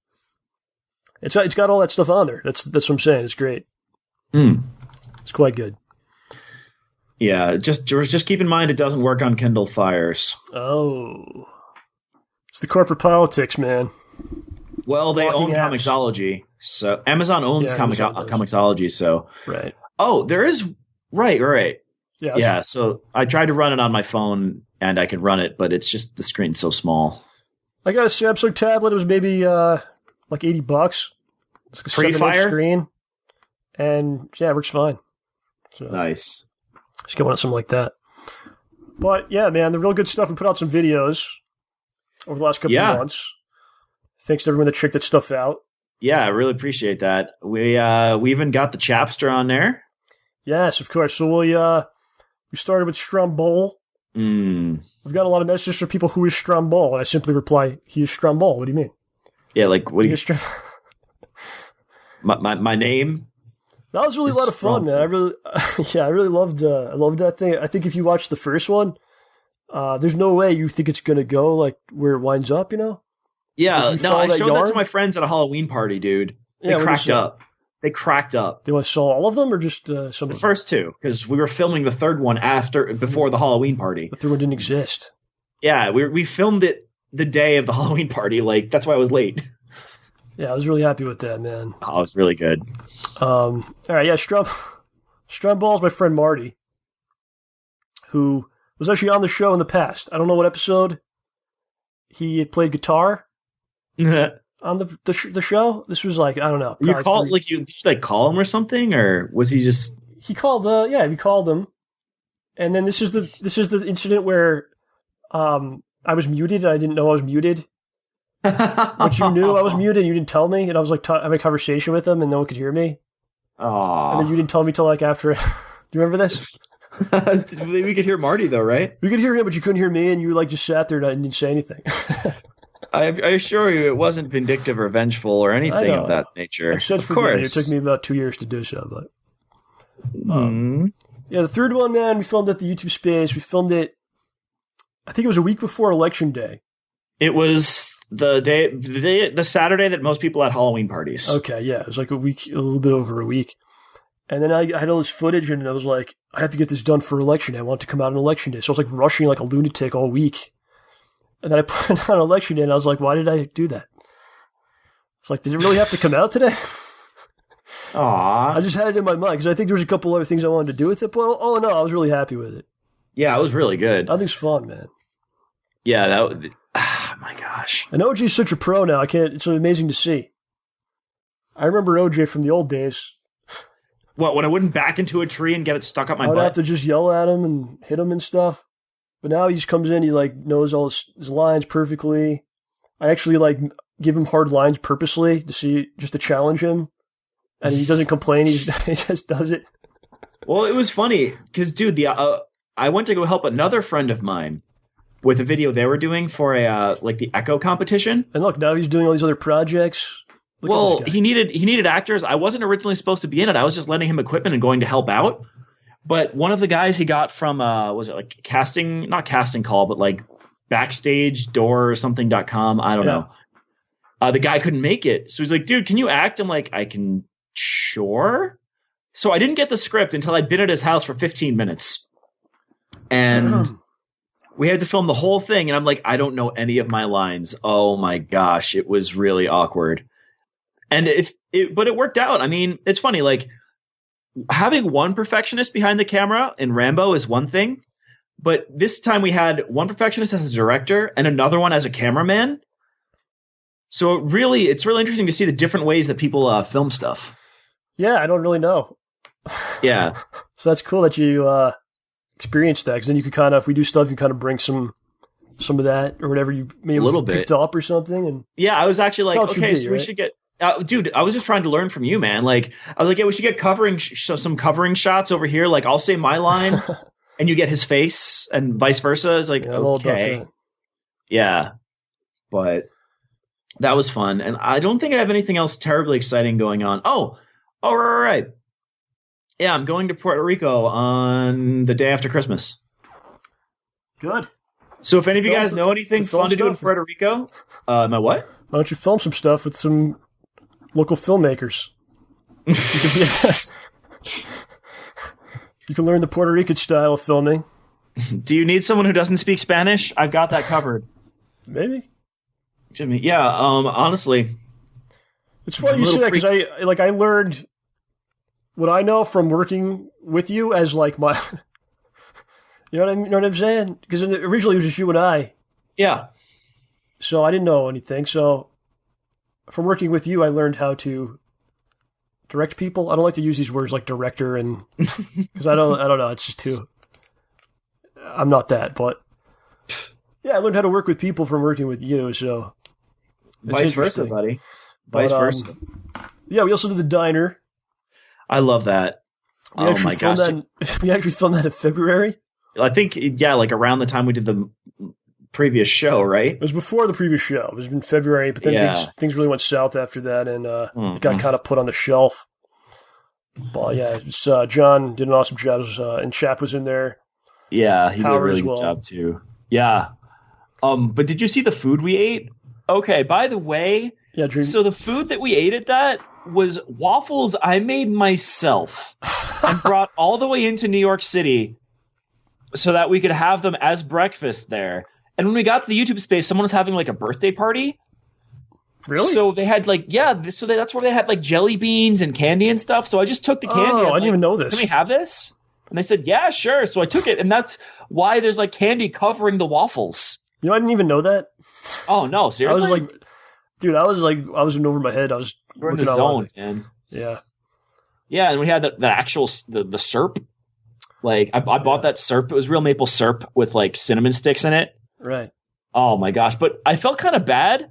It's got all that stuff on there. That's what I'm saying. It's great. It's quite good. Yeah, just keep in mind it doesn't work on Kindle Fires. Oh, it's the corporate politics, man. Well, they own apps. Comixology, so Amazon owns Comixology. So right. Oh, there is right. Yeah. So I tried to run it on my phone, and I can run it, but it's just the screen's so small. I got a Samsung tablet. It was maybe like $80. It's like a Pre-Fire screen, and yeah, it works fine. So, nice. Just get one of something like that. But yeah, man, the real good stuff. We put out some videos over the last couple of months. Thanks to everyone that checked that stuff out. Yeah, I really appreciate that. We even got the Chapster on there. Yes, of course. So we started with Strombol. We've got a lot of messages from people who is Strombol, and I simply reply, "He is Strombol." What do you mean? Yeah, like what do you? my name. That was really a lot of fun, man. I really loved that thing. I think if you watch the first one, there's no way you think it's gonna go like where it winds up, Yeah, no, I showed that to my friends at a Halloween party, dude. They cracked up. They cracked up. They saw all of them, or just some? The first two, because we were filming the third one before the Halloween party. The third one didn't exist. Yeah, we filmed it the day of the Halloween party. Like that's why I was late. Yeah, I was really happy with that, man. Oh, it was really good. All right, yeah, Strombol is my friend Marty, who was actually on the show in the past. I don't know what episode he had played guitar on the show. This was like, I don't know. Did you call him or something, or was he just? He called. We called him, and then this is the incident where I was muted and I didn't know I was muted. But you knew I was muted and you didn't tell me, and I was like having a conversation with him and no one could hear me. Aww. And then you didn't tell me till like after. Do you remember this? We could hear Marty though, right? We could hear him, but you couldn't hear me, and you like just sat there and didn't say anything. I assure you, it wasn't vindictive or vengeful or anything of that nature. Of course, it took me about 2 years to do so, but yeah, the third one, man, we filmed at the YouTube Space. We filmed it. I think it was a week before Election Day. It was the Saturday that most people had Halloween parties. Okay, yeah, it was like a little bit over a week. And then I had all this footage, and I was like, I have to get this done for Election Day. I want it to come out on Election Day. So I was like rushing like a lunatic all week. And then I put it on Election Day, and I was like, why did I do that? It's like, did it really have to come out today? Aww. I just had it in my mind, because I think there was a couple other things I wanted to do with it, but all in all, I was really happy with it. Yeah, it was really good. I think it's fun, man. Yeah, oh my gosh. And OJ's such a pro now. It's amazing to see. I remember OJ from the old days. What, when I wouldn't back into a tree and get it stuck up my butt? I would have to just yell at him and hit him and stuff. But now he just comes in, he like knows all his lines perfectly. I actually like give him hard lines purposely just to challenge him. And he doesn't complain, he just does it. Well, it was funny, because dude, I went to go help another friend of mine with a video they were doing for the Echo competition. And look, now he's doing all these other projects. Well, he needed actors. I wasn't originally supposed to be in it. I was just lending him equipment and going to help out. But one of the guys he got from was it like casting, not casting call, but like backstage door or something.com. I don't know. The guy couldn't make it. So he's like, dude, can you act? I'm like, I can, sure. So I didn't get the script until I'd been at his house for 15 minutes. And we had to film the whole thing. And I'm like, I don't know any of my lines. Oh my gosh. It was really awkward. And but it worked out. I mean, it's funny, like having one perfectionist behind the camera in Rambo is one thing, but this time we had one perfectionist as a director and another one as a cameraman. So it's really interesting to see the different ways that people film stuff. Yeah, I don't really know. Yeah. So that's cool that you experienced that, because then you could kind of, if we do stuff, you kind of bring some of that or whatever you may have picked up or something. And yeah, I was actually like, okay, so we right? should get. Dude, I was just trying to learn from you, man. Like, I was like, yeah, we should get some covering shots over here. Like, I'll say my line, and you get his face, and vice versa. It's like, yeah, I'm all about okay, that. yeah, but that was fun, and I don't think I have anything else terribly exciting going on. Oh, right. Yeah, I'm going to Puerto Rico on the day after Christmas. Good. So if any of you guys know anything fun to do in Puerto Rico, my what? Why don't you film some stuff with some local filmmakers? You can learn the Puerto Rican style of filming. Do you need someone who doesn't speak Spanish? I've got that covered. Maybe. Jimmy, yeah. Honestly, it's funny you say that, because I learned what I know from working with you as like my. You know what I'm saying? Because originally it was just you and I. Yeah. So I didn't know anything. So from working with you, I learned how to direct people. I don't like to use these words like director, and because I don't know. It's just too. I'm not that, but yeah, I learned how to work with people from working with you. So vice versa, buddy. Vice versa. Yeah, we also did the diner. I love that. Oh my gosh! We actually filmed that in February. I think, yeah, like around the time we did the previous show, right? It was before the previous show. It was in February, but then things really went south after that, and it got kind of put on the shelf. But yeah, it's, John did an awesome job, and Chap was in there. Yeah, he did a really good job too. Yeah. But did you see the food we ate? Okay, by the way, so the food that we ate at that was waffles I made myself and brought all the way into New York City so that we could have them as breakfast there. And when we got to the YouTube space, someone was having like a birthday party. Really? So they had like, that's where they had like jelly beans and candy and stuff. So I just took the candy. Oh, I didn't even know this. Can we have this? And they said, yeah, sure. So I took it, and that's why there's like candy covering the waffles. You know, I didn't even know that. Oh no, seriously? I was in over my head. I was in the zone, man. Yeah. Yeah, and we had the actual the syrup. Like I bought that syrup. It was real maple syrup with like cinnamon sticks in it. Right. Oh my gosh! But I felt kind of bad.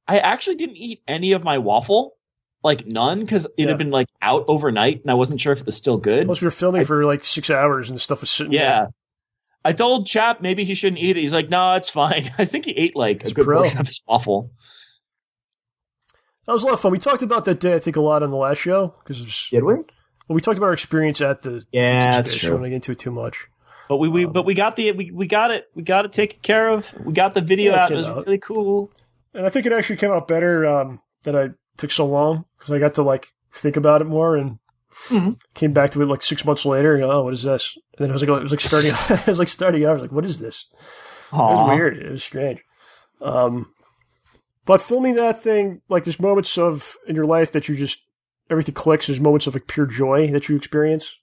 I actually didn't eat any of my waffle, like none, because it had been like out overnight, and I wasn't sure if it was still good. Plus, we were filming for like 6 hours, and the stuff was sitting there. I told Chap maybe he shouldn't eat it. He's like, no, it's fine. I think he ate like a good portion of his waffle. That was a lot of fun. We talked about that day, I think, a lot on the last show. Did we? Well, we talked about our experience at the that's true. I don't want to get into it too much. But we got it taken care of. We got the video out. It was really cool. And I think it actually came out better that I took so long, because I got to like think about it more, and came back to it like 6 months later. And go, oh, what is this? And then it was like starting. I was like starting out. I was like, what is this? Aww. It was weird. It was strange. But filming that thing, like there's moments in your life that you just everything clicks. There's moments of like pure joy that you experience.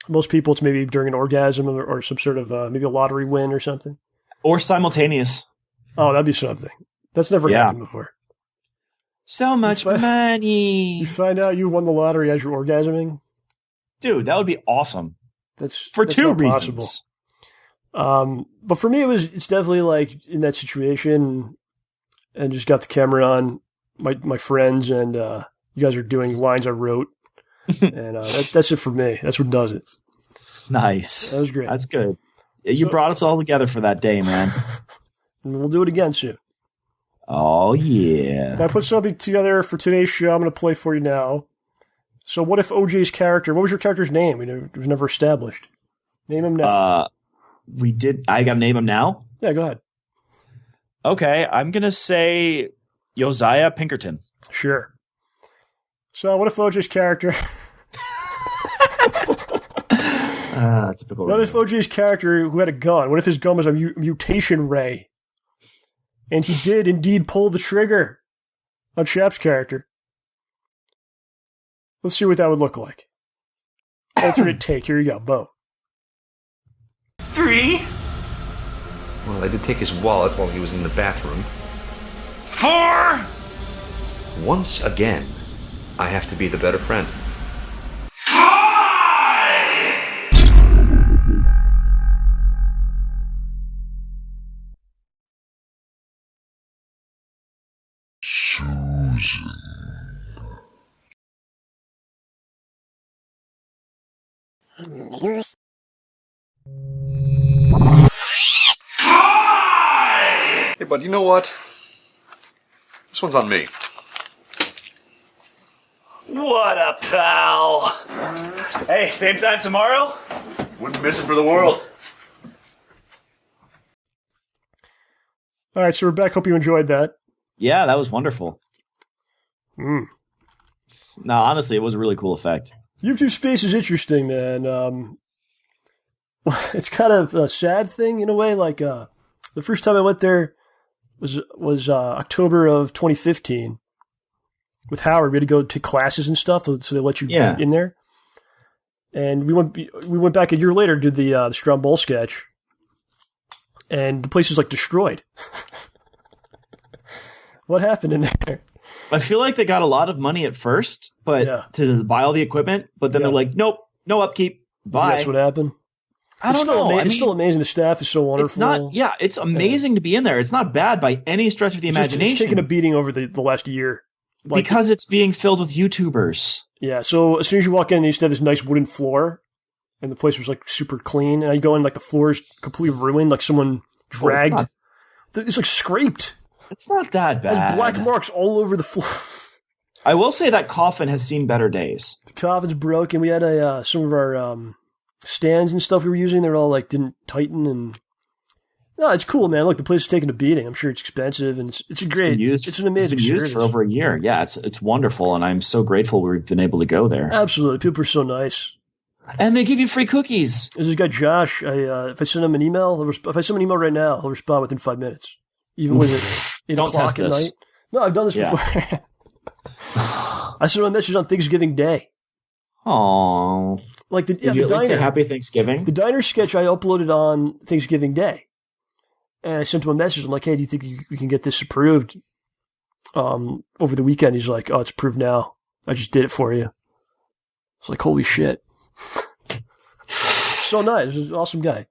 Most people, it's maybe during an orgasm or some sort of maybe a lottery win or something, or simultaneous. Oh, that'd be something. That's never happened before. So much money. You find out you won the lottery as you're orgasming? Dude, that would be awesome. That's two reasons. But for me, it's definitely like in that situation, and just got the camera on my friends, and you guys are doing lines I wrote, and that's it for me. That's what does it. Nice. That was great. That's good. You brought us all together for that day, man. And we'll do it again soon. Oh, yeah. If I put something together for today's show, I'm going to play for you now. So what if OJ's character, what was your character's name? It was never established. Name him now. I got to name him now? Yeah, go ahead. Okay, I'm going to say Josiah Pinkerton. Sure. So what if OJ's character... That's a big one. What if OJ's character who had a gun, what if his gun was a mutation ray? And he did indeed pull the trigger on Chap's character. Let's see what that would look like. Alternate take. Here you go. Bo. 3. Well, I did take his wallet while he was in the bathroom. 4. Once again, I have to be the better friend. 5. Susan. Hey, bud, you know what? This one's on me. What up, pal? Hey, same time tomorrow? Wouldn't miss it for the world. All right, so we're back. Hope you enjoyed that. Yeah, that was wonderful. Mm. No, honestly, it was a really cool effect. YouTube Space is interesting, man. It's kind of a sad thing in a way. Like the first time I went there was October of 2015 with Howard. We had to go take classes and stuff, so they let you in there. And we went back a year later to do the Strong Bowl sketch, and the place is like destroyed. What happened in there? I feel like they got a lot of money at first, but to buy all the equipment, but then they're like, nope, no upkeep. Bye. That's what happened. I don't know. It's still amazing. The staff is so wonderful. It's not. Yeah, it's amazing to be in there. It's not bad by any stretch of the imagination. It's taken a beating over the last year. Because it's being filled with YouTubers. Yeah, so as soon as you walk in, they used to have this nice wooden floor, and the place was like super clean. And you go in, like the floor is completely ruined, like someone dragged. It's like scraped. It's not that bad. There's black marks all over the floor. I will say that coffin has seen better days. The coffin's broken. We had some of our stands and stuff we were using. They're all like didn't tighten, and no, it's cool, man. Look, the place is taking a beating. I'm sure it's expensive, and it's a great. It's an amazing. It's been used for over a year. Yeah, it's wonderful, and I'm so grateful we've been able to go there. Absolutely, people are so nice, and they give you free cookies. There's this guy Josh. If I send him an email, if I send him an email right now, he'll respond within 5 minutes, even when it's 8 o'clock at night. No, I've done this before. I sent him a message on Thanksgiving Day. Aww. Like the Did you at least say Happy Thanksgiving? The diner sketch I uploaded on Thanksgiving Day. And I sent him a message. I'm like, hey, do you think we can get this approved over the weekend? He's like, oh, it's approved now. I just did it for you. It's like, holy shit. So nice. He's an awesome guy.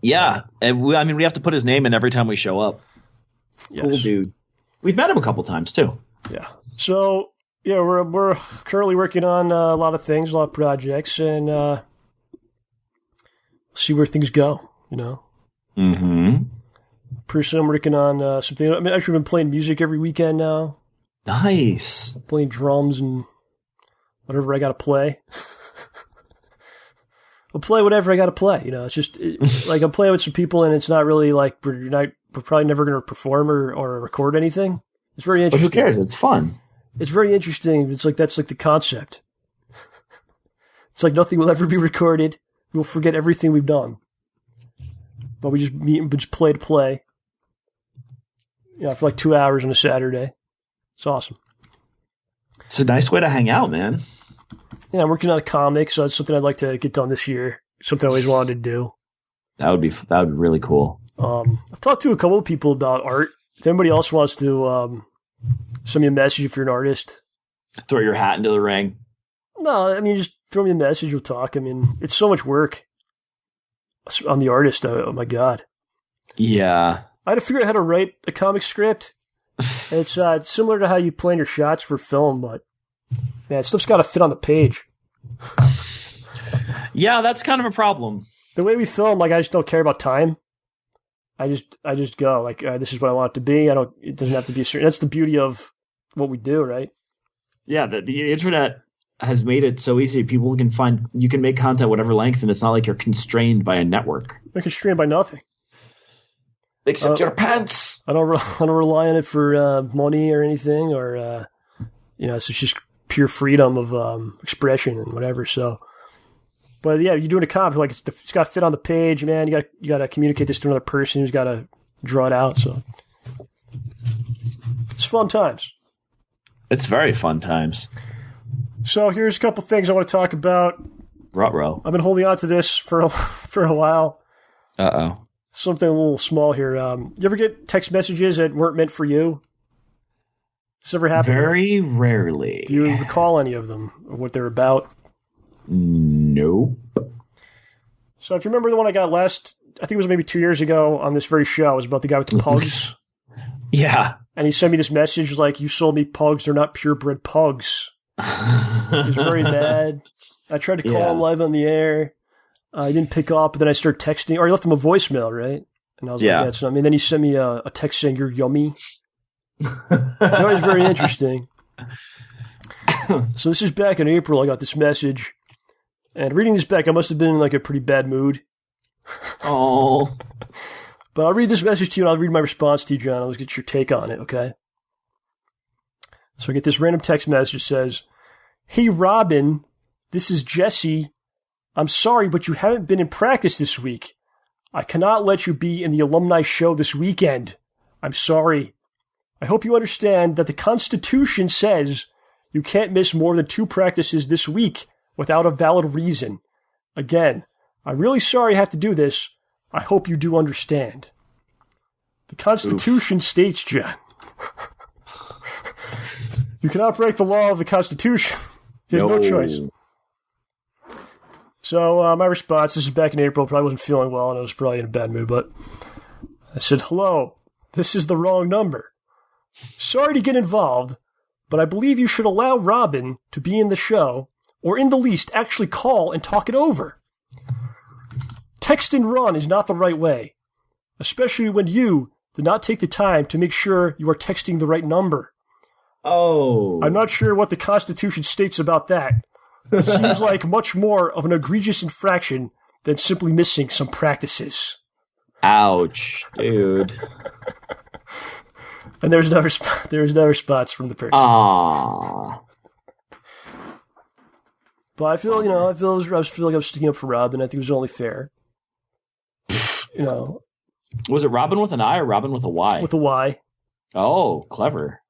Yeah. And we have to put his name in every time we show up. Yes. Cool dude. We've met him a couple times, too. Yeah. So, yeah, we're currently working on a lot of things, a lot of projects, and see where things go, you know? Mm-hmm. Pretty soon I'm working on something. I've actually been playing music every weekend now. Nice. Playing drums and whatever I got to play. I'll play whatever I got to play, you know? It's just, like, I'm playing with some people, and it's not really like, we're probably never going to perform or record anything. It's very interesting. But who cares? It's fun. It's very interesting. It's like, that's like the concept. It's like nothing will ever be recorded. We'll forget everything we've done. But we just meet and just play to play. Yeah, for like 2 hours on a Saturday. It's awesome. It's a nice way to hang out, man. Yeah, I'm working on a comic, so it's something I'd like to get done this year. Something I always wanted to do. That would be really cool. I've talked to a couple of people about art. If anybody else wants to send me a message if you're an artist. Throw your hat into the ring. No, I mean, just throw me a message, we'll talk. I mean, it's so much work. I'm the artist. Oh my God. Yeah. I had to figure out how to write a comic script. It's similar to how you plan your shots for film, but man, stuff's got to fit on the page. Yeah, that's kind of a problem. The way we film, like, I just don't care about time. I just go like, this is what I want it to be. It doesn't have to be a certain. That's the beauty of what we do, right? Yeah, the internet has made it so easy. People you can make content whatever length, and it's not like you're constrained by a network. You're constrained by nothing. Except your pants. I don't rely on it for money or anything, or it's just pure freedom of expression and whatever. So, but yeah, you're doing a comic, like it's got to fit on the page, man. You got to communicate this to another person who's got to draw it out. So it's fun times. It's very fun times. So here's a couple things I want to talk about. Ruh-roh. I've been holding on to this for a while. Uh-oh. something a little small here. You ever get text messages that weren't meant for you? This ever happened? Very rarely. Do you recall any of them or what they're about? Nope. So if you remember the one I got last, I think it was maybe 2 years ago on this very show, it was about the guy with the pugs. Yeah. And he sent me this message like, you sold me pugs, they're not purebred pugs. He was very mad. I tried to call him live on the air. He didn't pick up, but then I started texting, or he left him a voicemail, right? And I was like, yeah, it's not me. And then he sent me a text saying, you're yummy. It's always very interesting. So this is back in April, I got this message. And reading this back, I must have been in like a pretty bad mood. Oh. But I'll read this message to you and I'll read my response to you, John. I'll get your take on it, okay? So I get this random text message that says, hey, Robin, this is Jesse. I'm sorry, but you haven't been in practice this week. I cannot let you be in the alumni show this weekend. I'm sorry. I hope you understand that the Constitution says you can't miss more than 2 practices this week without a valid reason. Again, I'm really sorry I have to do this. I hope you do understand. The Constitution states, John, you cannot break the law of the Constitution. You have no choice. So my response, this is back in April, probably wasn't feeling well, and I was probably in a bad mood, but I said, hello, this is the wrong number. Sorry to get involved, but I believe you should allow Robin to be in the show, or in the least, actually call and talk it over. Text and run is not the right way, especially when you did not take the time to make sure you are texting the right number. Oh. I'm not sure what the Constitution states about that. It seems like much more of an egregious infraction than simply missing some practices. Ouch, dude. And there's no response from the person. Aww. But I feel like I was sticking up for Robin. I think it was only fair. Was it Robin with an I or Robin with a Y? With a Y. Oh, clever.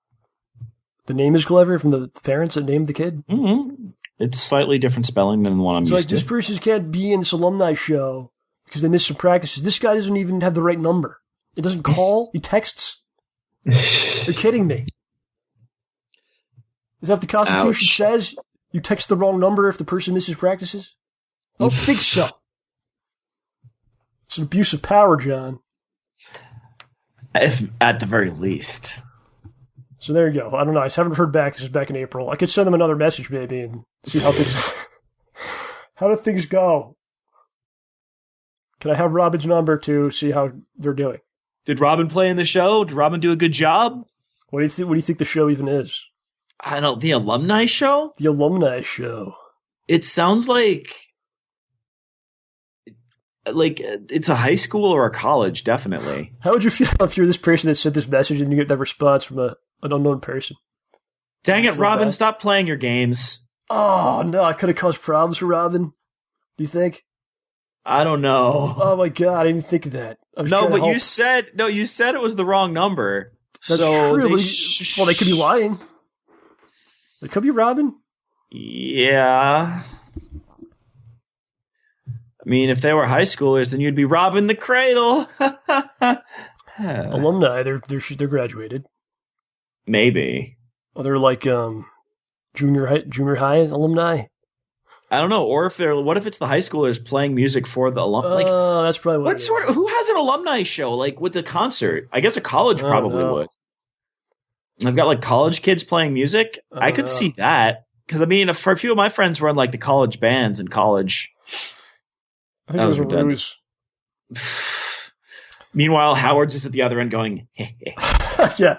The name is clever from the parents that named the kid? Mm-hmm. It's slightly different spelling than the one I'm used to. This person can't be in this alumni show because they missed some practices. This guy doesn't even have the right number. It doesn't call. He texts. You're kidding me. Is that what the Constitution says? You text the wrong number if the person misses practices? I don't think so. It's an abuse of power, John. At the very least. So there you go. I don't know. I just haven't heard back. This is back in April. I could send them another message maybe and see how things how do things go. Can I have Robin's number to see how they're doing? Did Robin play in the show? Did Robin do a good job? What do you think the show even is? I don't. The alumni show? The alumni show. It sounds like it's a high school or a college, definitely. How would you feel if you're this person that sent this message and you get that response from an unknown person? Dang it, Robin! Stop playing your games. Oh no! I could have caused problems for Robin. Do you think? I don't know. Oh my god! I didn't think of that. You said it was the wrong number. That's so true. Well, they could be lying. It could be Robin. Yeah. I mean, if they were high schoolers, then you'd be robbing the cradle. Alumni, they're graduated. Maybe. Oh, they're like junior high alumni. I don't know. Or what if it's the high schoolers playing music for the alumni? That's probably what. Who has an alumni show with a concert? I guess a college probably would. I've got like college kids playing music. I could see that because I mean, for a few of my friends were in like the college bands in college. I think it was a ruse. Meanwhile, Howard's just at the other end going, yeah,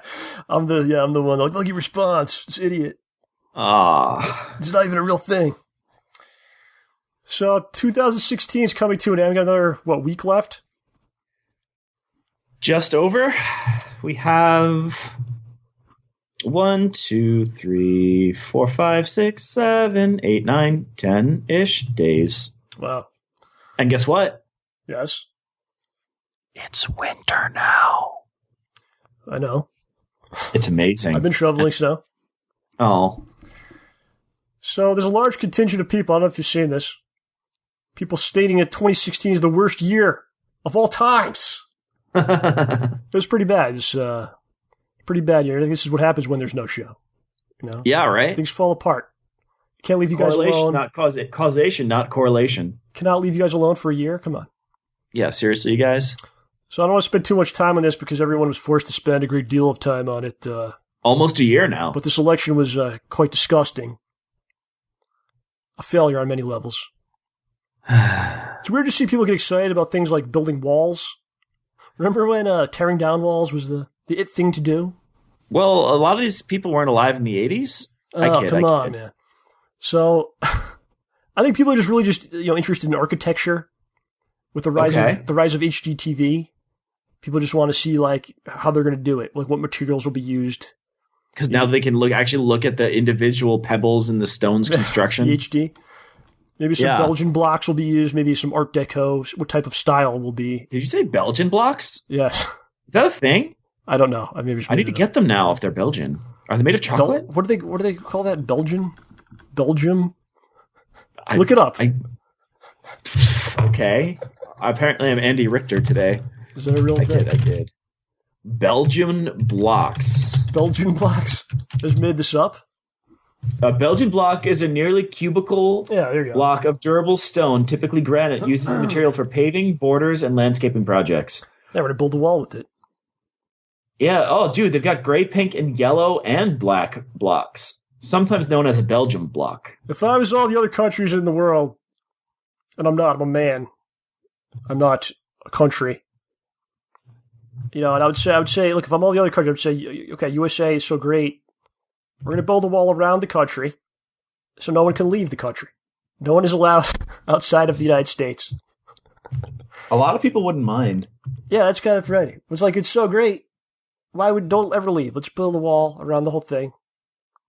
I'm the one. Look at your response, this idiot. It's not even a real thing. So 2016 is coming to an end. We got another week left? Just over. We have 1, 2, 3, 4, 5, 6, 7, 8, 9, 10-ish days. Wow. And guess what? Yes. It's winter now. I know. It's amazing. I've been shoveling snow. Oh. So there's a large contingent of people, I don't know if you've seen this, people stating that 2016 is the worst year of all times. It was pretty bad. It's pretty bad year. I think this is what happens when there's no show. You know? Yeah, right. Things fall apart. Can't leave you guys alone. Not causation, not correlation. Cannot leave you guys alone for a year. Come on. Yeah, seriously, you guys. So I don't want to spend too much time on this because everyone was forced to spend a great deal of time on it. Almost a year now. But this election was quite disgusting. A failure on many levels. It's weird to see people get excited about things like building walls. Remember when tearing down walls was the it thing to do? Well, a lot of these people weren't alive in the 80s. Oh, come on, man. So, I think people are just really interested in architecture with the rise of HGTV. People just want to see like how they're going to do it, like what materials will be used. Because now they can look at the individual pebbles in the stone's construction. The HD. Maybe some Belgian blocks will be used. Maybe some Art Deco. What type of style will be? Did you say Belgian blocks? Yes. Is that a thing? I don't know. I need to get them now if they're Belgian. Are they made of chocolate? What do they call that? Belgium? Look it up. Okay. Apparently I'm Andy Richter today. Is that a real thing? I did. Belgian blocks. Belgian blocks? Just made this up? A Belgian block is a nearly cubical block of durable stone, typically granite, used as a material for paving, borders, and landscaping projects. Yeah, we're going to build a wall with it. Yeah. Oh, dude, they've got gray, pink, and yellow and black blocks, sometimes known as a Belgian block. If I was all the other countries in the world, and I'm not, I'm a man. I'm not a country. You know, and I would say, look, if I'm all the other countries, I would say, okay, USA is so great. We're going to build a wall around the country so no one can leave the country. No one is allowed outside of the United States. A lot of people wouldn't mind. Yeah, that's kind of right. It's like, it's so great. Don't ever leave. Let's build a wall around the whole thing.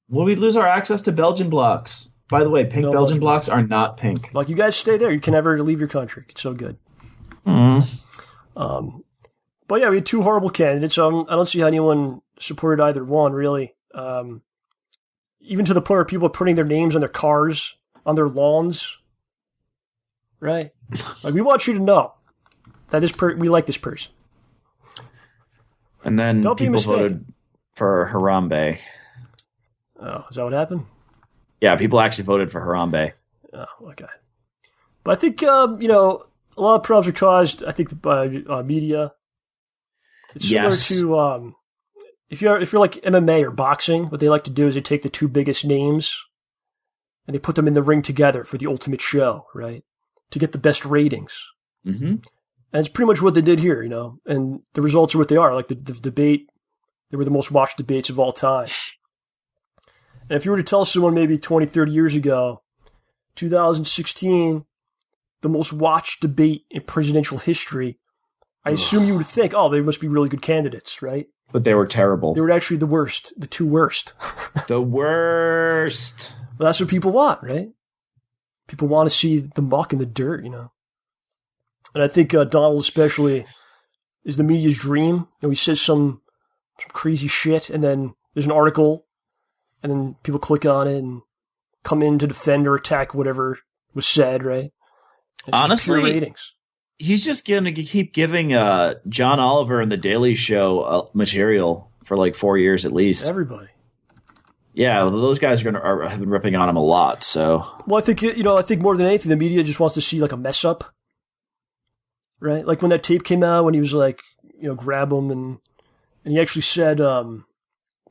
Well, we'd lose our access to Belgian blocks. By the way, pink Belgian blocks are not pink. Like, you guys stay there. You can never leave your country. It's so good. But yeah, we had two horrible candidates. I don't see how anyone supported either one, really. Even to the point where people are putting their names on their cars, on their lawns. Right? Like, we want you to know that we like this person. And then people voted for Harambe. Oh, is that what happened? Yeah, people actually voted for Harambe. Oh, okay. But I think, a lot of problems are caused, I think, by media. It's similar to, if you're like MMA or boxing, what they like to do is they take the two biggest names and they put them in the ring together for the ultimate show, right? To get the best ratings. Mm-hmm. And it's pretty much what they did here, and the results are what they are. Like the debate, they were the most watched debates of all time. And if you were to tell someone maybe 20, 30 years ago, 2016, the most watched debate in presidential history, I assume you would think, oh, they must be really good candidates, right? But they were terrible. They were actually the worst, the two worst. The worst. Well, that's what people want, right? People want to see the muck and the dirt, And I think Donald especially is the media's dream. He says some crazy shit, and then there's an article, and then people click on it and come in to defend or attack whatever was said, right? Honestly, ratings. He's just going to keep giving John Oliver and The Daily Show material for like 4 years at least. Everybody. Yeah, those guys have been ripping on him a lot. So, well, I think more than anything, the media just wants to see like a mess up, right? Like when that tape came out, when he was like, grab him, and he actually said, "When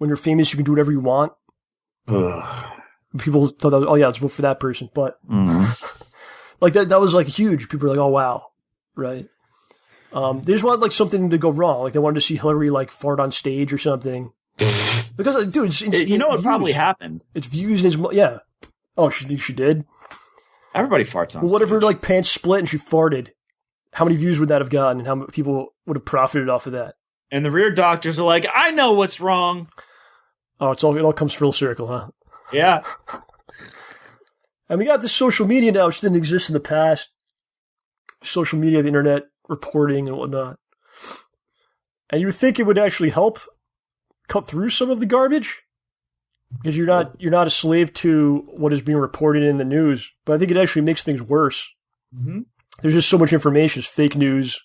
you're famous, you can do whatever you want." People thought, let's vote for that person, but like that was like huge. People were like, "Oh wow." Right. They just wanted like something to go wrong. Like they wanted to see Hillary like fart on stage or something. Because, dude, it probably happened. It's views in his yeah. Oh, she did. Everybody farts on. Well, what if her like pants split and she farted? How many views would that have gotten, and how many people would have profited off of that? And the rear doctors are like, I know what's wrong. Oh, it all comes full circle, huh? Yeah. And we got this social media now, which didn't exist in the past. Social media, the internet, reporting and whatnot. And you would think it would actually help cut through some of the garbage, because you're not a slave to what is being reported in the news. But I think it actually makes things worse. Mm-hmm. There's just so much information. It's fake news.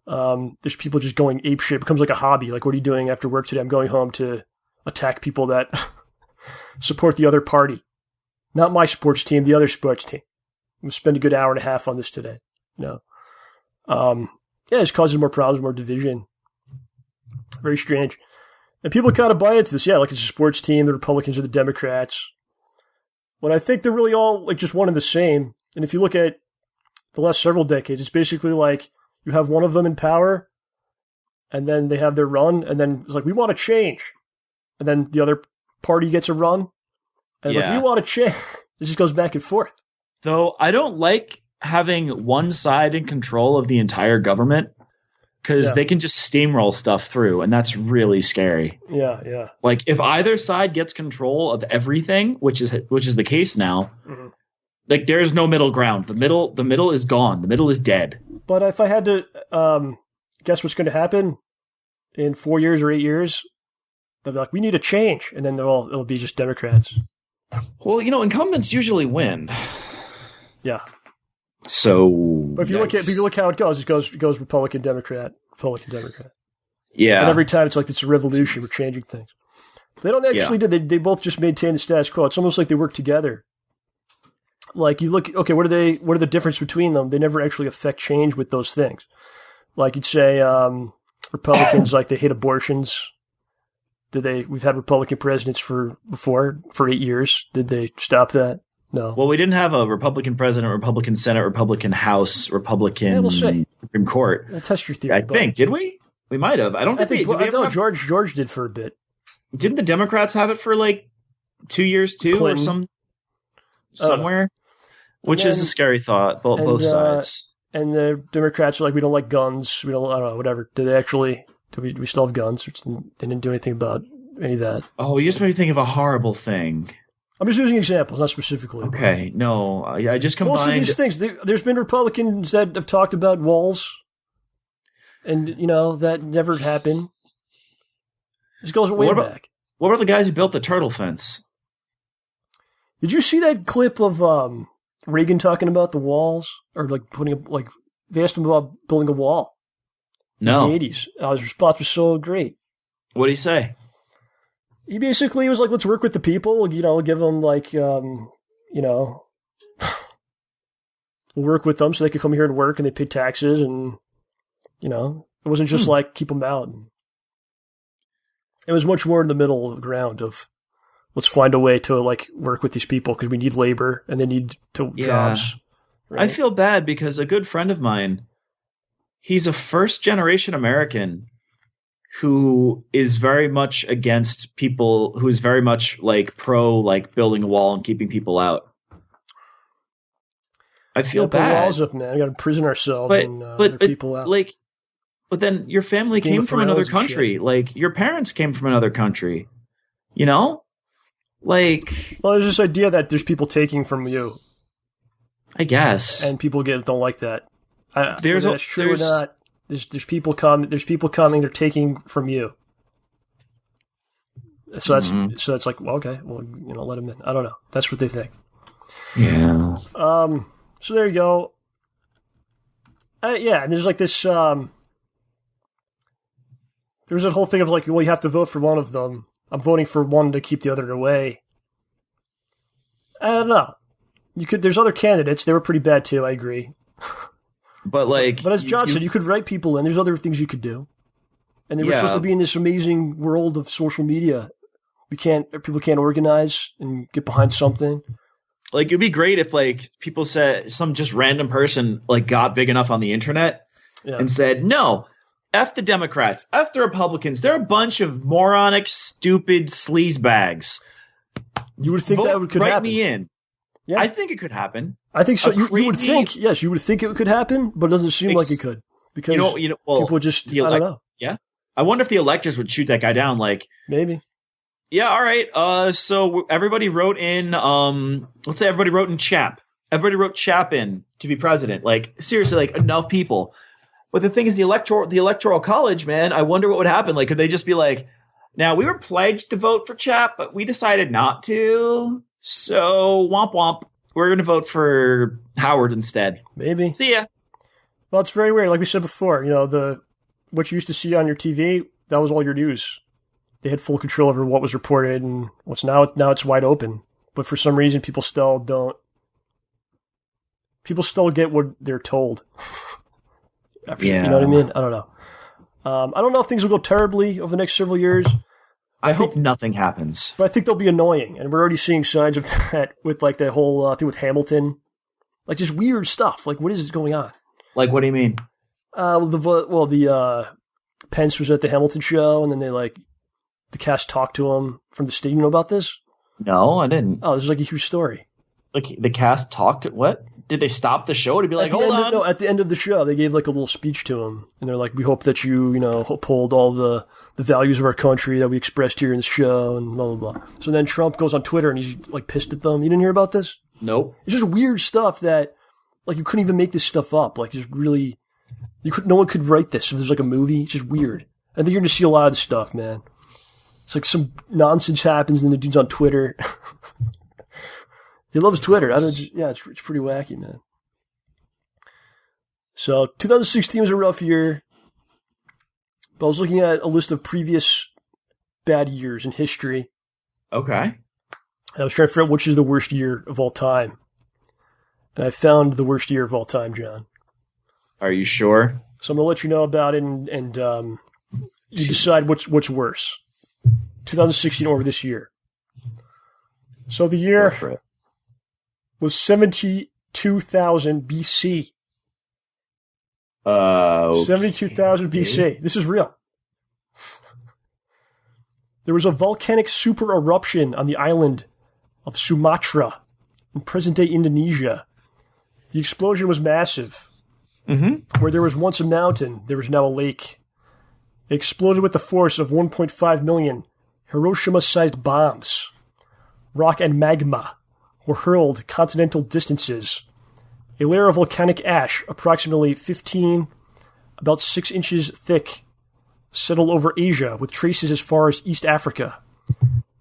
There's people just going apeshit. It becomes like a hobby. Like, what are you doing after work today? I'm going home to attack people that support the other party. Not my sports team, the other sports team. I'm going to spend a good hour and a half on this today. Yeah, it causes more problems, more division. Very strange. And people kind of buy into this. Yeah, like it's a sports team, the Republicans or the Democrats. When I think they're really all like just one and the same. And if you look at the last several decades, it's basically like you have one of them in power, and then they have their run, and then it's like, we want to change. And then the other party gets a run, and like, we want to change. It just goes back and forth. Though I don't like having one side in control of the entire government, because they can just steamroll stuff through, and that's really scary. Yeah. Like, if either side gets control of everything, which is the case now, like, there's no middle ground. The middle is gone. The middle is dead. But if I had to guess what's going to happen in 4 years or 8 years, they'll be like, we need a change, and then it'll be just Democrats. Well, incumbents usually win. Yeah. So, but if you look how it goes Republican, Democrat, Republican, Democrat. Yeah. And every time it's like it's a revolution. We're changing things. They don't actually do. They both just maintain the status quo. It's almost like they work together. Like you look, okay, what are the difference between them? They never actually affect change with those things. Like you'd say, Republicans like they hate abortions. We've had Republican presidents for 8 years. Did they stop that? No. Well, we didn't have a Republican president, Republican Senate, Republican House, Republican Supreme Court. We'll test your theory. I think. Did we? We might have. I don't think we did. We ever have... George did for a bit. Didn't the Democrats have it for like 2 years too, Clinton. or somewhere? Which is a scary thought. Both sides. And the Democrats are like, we don't like guns. We don't. I don't know. Whatever. Do they actually? Do we still have guns? They didn't do anything about any of that. Oh, you just made me think of a horrible thing. I'm just using examples, not specifically. Okay, no, I just combined... Most of these things, there's been Republicans that have talked about walls, and, that never happened. This goes way back. What about the guys who built the turtle fence? Did you see that clip of Reagan talking about the walls? Or, they asked him about building a wall. No. In the 80s. His response was so great. What did he say? He basically was like, let's work with the people, give them we'll work with them so they could come here and work and they pay taxes and, it wasn't just like keep them out. It was much more in the middle ground of let's find a way to work with these people because we need labor and they need jobs. Right? I feel bad because a good friend of mine, he's a first generation American who is very much against people, who's very much pro building a wall and keeping people out. I feel bad. Put walls up, man. We got to imprison ourselves and other people out. But then your family came from another country. Your parents came from another country. Well, there's this idea that there's people taking from you. I guess. And people don't like that. Whether that's true or not. There's people coming. They're taking from you. So that's like, well, okay, well, let them in. I don't know. That's what they think. Yeah. So there you go. And there's this. There's that whole thing of well, you have to vote for one of them. I'm voting for one to keep the other away. I don't know. There's other candidates. They were pretty bad too. I agree. But as John said, you could write people in. There's other things you could do. And they were supposed to be in this amazing world of social media. People can't organize and get behind something. It'd be great if people said some just random person got big enough on the internet and said, no, F the Democrats, F the Republicans. They're a bunch of moronic, stupid sleazebags. You would think that could happen. Write me in. Yeah. I think it could happen. I think so. You would think, yes, you would think it could happen, but it doesn't seem like it could. Because people just, I don't know. Yeah. I wonder if the electors would shoot that guy down. Maybe. Yeah, all right. So everybody wrote in, let's say everybody wrote in Chap. Everybody wrote Chap in to be president. Seriously, enough people. But the thing is, the electoral college, man, I wonder what would happen. Could they just be now we were pledged to vote for Chap, but we decided not to. So womp womp. We're going to vote for Howard instead. Maybe. See ya. Well, it's very weird. Like we said before, what you used to see on your TV, that was all your news. They had full control over what was reported and what's now it's wide open. But for some reason, people still don't. People still get what they're told. You know what I mean? I don't know. I don't know if things will go terribly over the next several years. I hope nothing happens. But I think they'll be annoying. And we're already seeing signs of that with like the whole thing with Hamilton. Like just weird stuff. Like what is going on? Like what do you mean? The Pence was at the Hamilton show and then the cast talked to him from the stage. You know about this? No, I didn't. Oh, this is like a huge story. Like the cast talked to what? Did they stop the show to be like, hold on? No, at the end of the show, they gave like a little speech to him. And they're like, we hope that you uphold all the values of our country that we expressed here in the show and blah, blah, blah. So then Trump goes on Twitter and he's like pissed at them. You didn't hear about this? Nope. It's just weird stuff that like you couldn't even make this stuff up. Like just really, no one could write this. If there's like a movie, it's just weird. I think you're going to see a lot of this stuff, man. It's like some nonsense happens and the dude's on Twitter. He loves Twitter. It's pretty wacky, man. So 2016 was a rough year. But I was looking at a list of previous bad years in history. Okay. And I was trying to figure out which is the worst year of all time. And I found the worst year of all time, John. Are you sure? So I'm going to let you know about it and you decide what's worse. 2016 or this year. So the year was 72,000 BC. 72,000 BC. This is real. There was a volcanic super eruption on the island of Sumatra in present-day Indonesia. The explosion was massive. Mm-hmm. Where there was once a mountain, there is now a lake. It exploded with the force of 1.5 million Hiroshima-sized bombs. Rock and magma were hurled continental distances. A layer of volcanic ash, approximately about 6 inches thick, settled over Asia with traces as far as East Africa.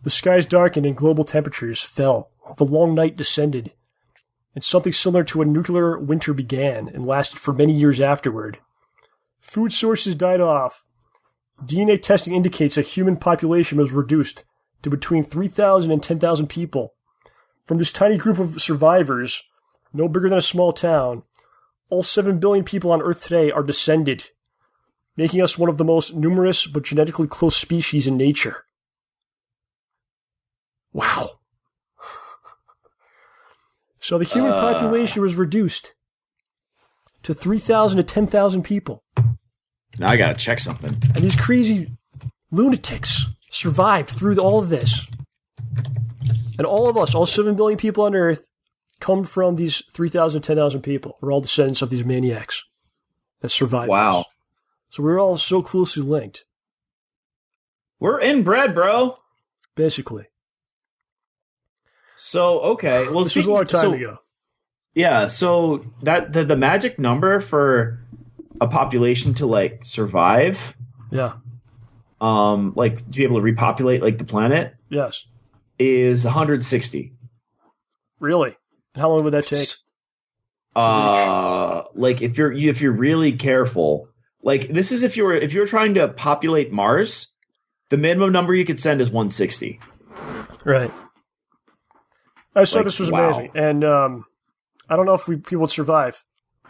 The skies darkened and global temperatures fell. The long night descended, and something similar to a nuclear winter began and lasted for many years afterward. Food sources died off. DNA testing indicates a human population was reduced to between 3,000 and 10,000 people. From this tiny group of survivors, no bigger than a small town, all 7 billion people on Earth today are descended, making us one of the most numerous but genetically close species in nature. Wow. So the human population was reduced to 3,000 to 10,000 people. Now I gotta check something. And these crazy lunatics survived through all of this. And all of us, all 7 billion people on Earth, come from these 3,000, 10,000 people. We're all descendants of these maniacs that survived. Wow. This. So we're all so closely linked. We're inbred, bro. Basically. So, okay. Well, this was a long time ago. Yeah, so that the magic number for a population to like survive, like to be able to repopulate like the planet, yes, is 160. Really? And how long would that take? Like if you're really careful, like this is if you're trying to populate Mars, the minimum number you could send is 160. Right. I saw this was amazing, and I don't know if people would survive.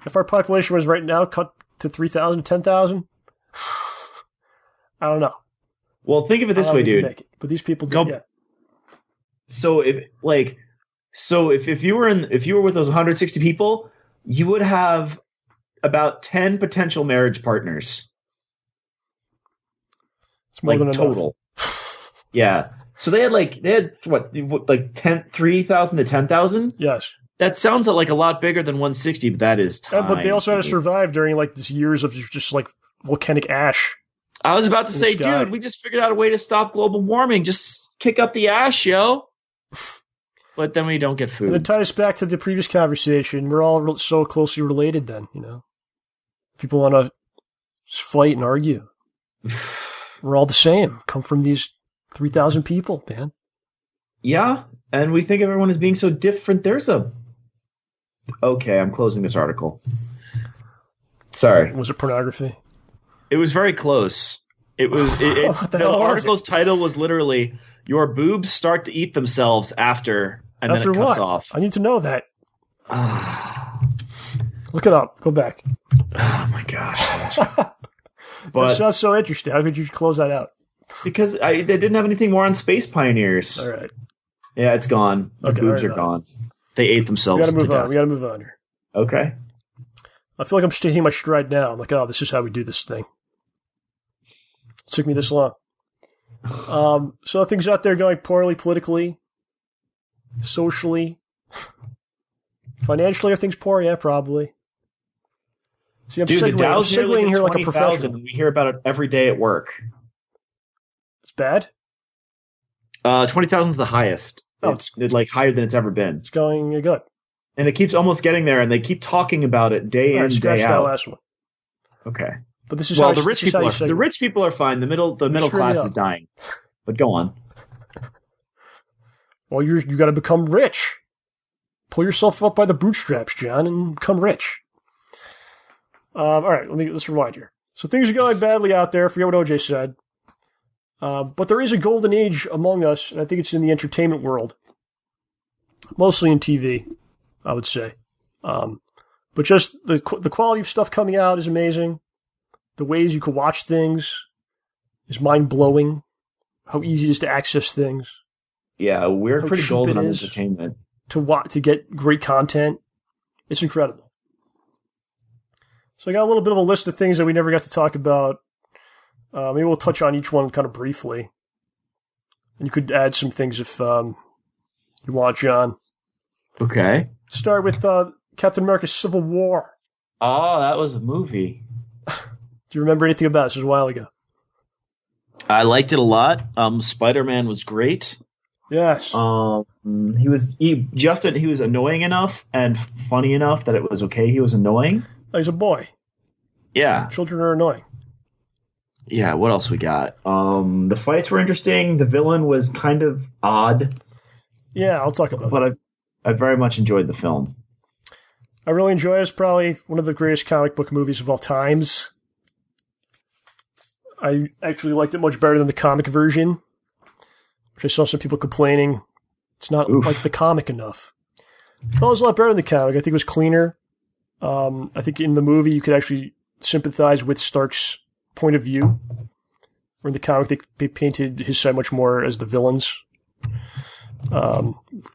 If our population was right now cut to 3,000, 10,000, I don't know. Well, think of it this way, dude. But these people do. Yeah. So if you were with those 160 people, you would have about 10 potential marriage partners. It's more than total. Yeah. So they had what 3,000 to 10,000? Yes. That sounds like a lot bigger than 160, but that is time. But they also had to survive during like these years of just like volcanic ash. I was about to say, dude, we just figured out a way to stop global warming. Just kick up the ash, yo. But then we don't get food. And it ties back to the previous conversation. We're all so closely related then, you know. People want to fight and argue. We're all the same. Come from these 3,000 people, man. Yeah, and we think everyone is being so different. Okay, I'm closing this article. Sorry. Was it pornography? It was very close. It was. The article's title was literally "Your boobs start to eat themselves after," and after then it cuts what? off. I need to know that. Look it up. Go back. Oh my gosh! That sounds so interesting. How could you close that out? Because they didn't have anything more on Space Pioneers. All right. Yeah, it's gone. The boobs are gone. They ate themselves. We gotta move to on. death. We gotta move on here. Okay. I feel like I'm just taking my stride now. I'm like, oh, this is how we do this thing. It took me this long. So things out there going poorly politically, socially, financially. Are things poor? Yeah, probably. See, I'm the Dow's nearly segueing here like a 20,000. professional. We hear about it every day at work. It's bad. 20,000 is the highest. Oh, It's like higher than it's ever been. It's going good. And it keeps almost getting there, and they keep talking about it day in, day that out. last one. Okay. But this is Well, how the rich people are fine. The middle class is dying. But go on. Well, you got to become rich. Pull yourself up by the bootstraps, John, and become rich. All right, let's rewind here. So things are going badly out there. I forget what OJ said. But there is a golden age among us, and I think it's in the entertainment world. Mostly in TV, I would say. But just the quality of stuff coming out is amazing. The ways you can watch things is mind-blowing. How easy it is to access things. Yeah, we're How pretty cheap golden it on is entertainment. to get great content. It's incredible. So I got a little bit of a list of things that we never got to talk about. Maybe we'll touch on each one kind of briefly. And you could add some things if you want, John. Okay. Start with Captain America Civil War. Oh, that was a movie. Do you remember anything about it? This was a while ago. I liked it a lot. Spider-Man was great. Yes. He was annoying enough and funny enough that it was okay. He was annoying. Oh, he's a boy. Yeah. Children are annoying. Yeah, what else we got? The fights were interesting. The villain was kind of odd. Yeah, I'll talk about that. But I very much enjoyed the film. I really enjoy it. It's probably one of the greatest comic book movies of all times. I actually liked it much better than the comic version, which I saw some people complaining it's not like the comic enough. I thought it was a lot better than the comic. I think it was cleaner. I think in the movie you could actually sympathize with Stark's point of view, where in the comic they painted his side much more as the villains,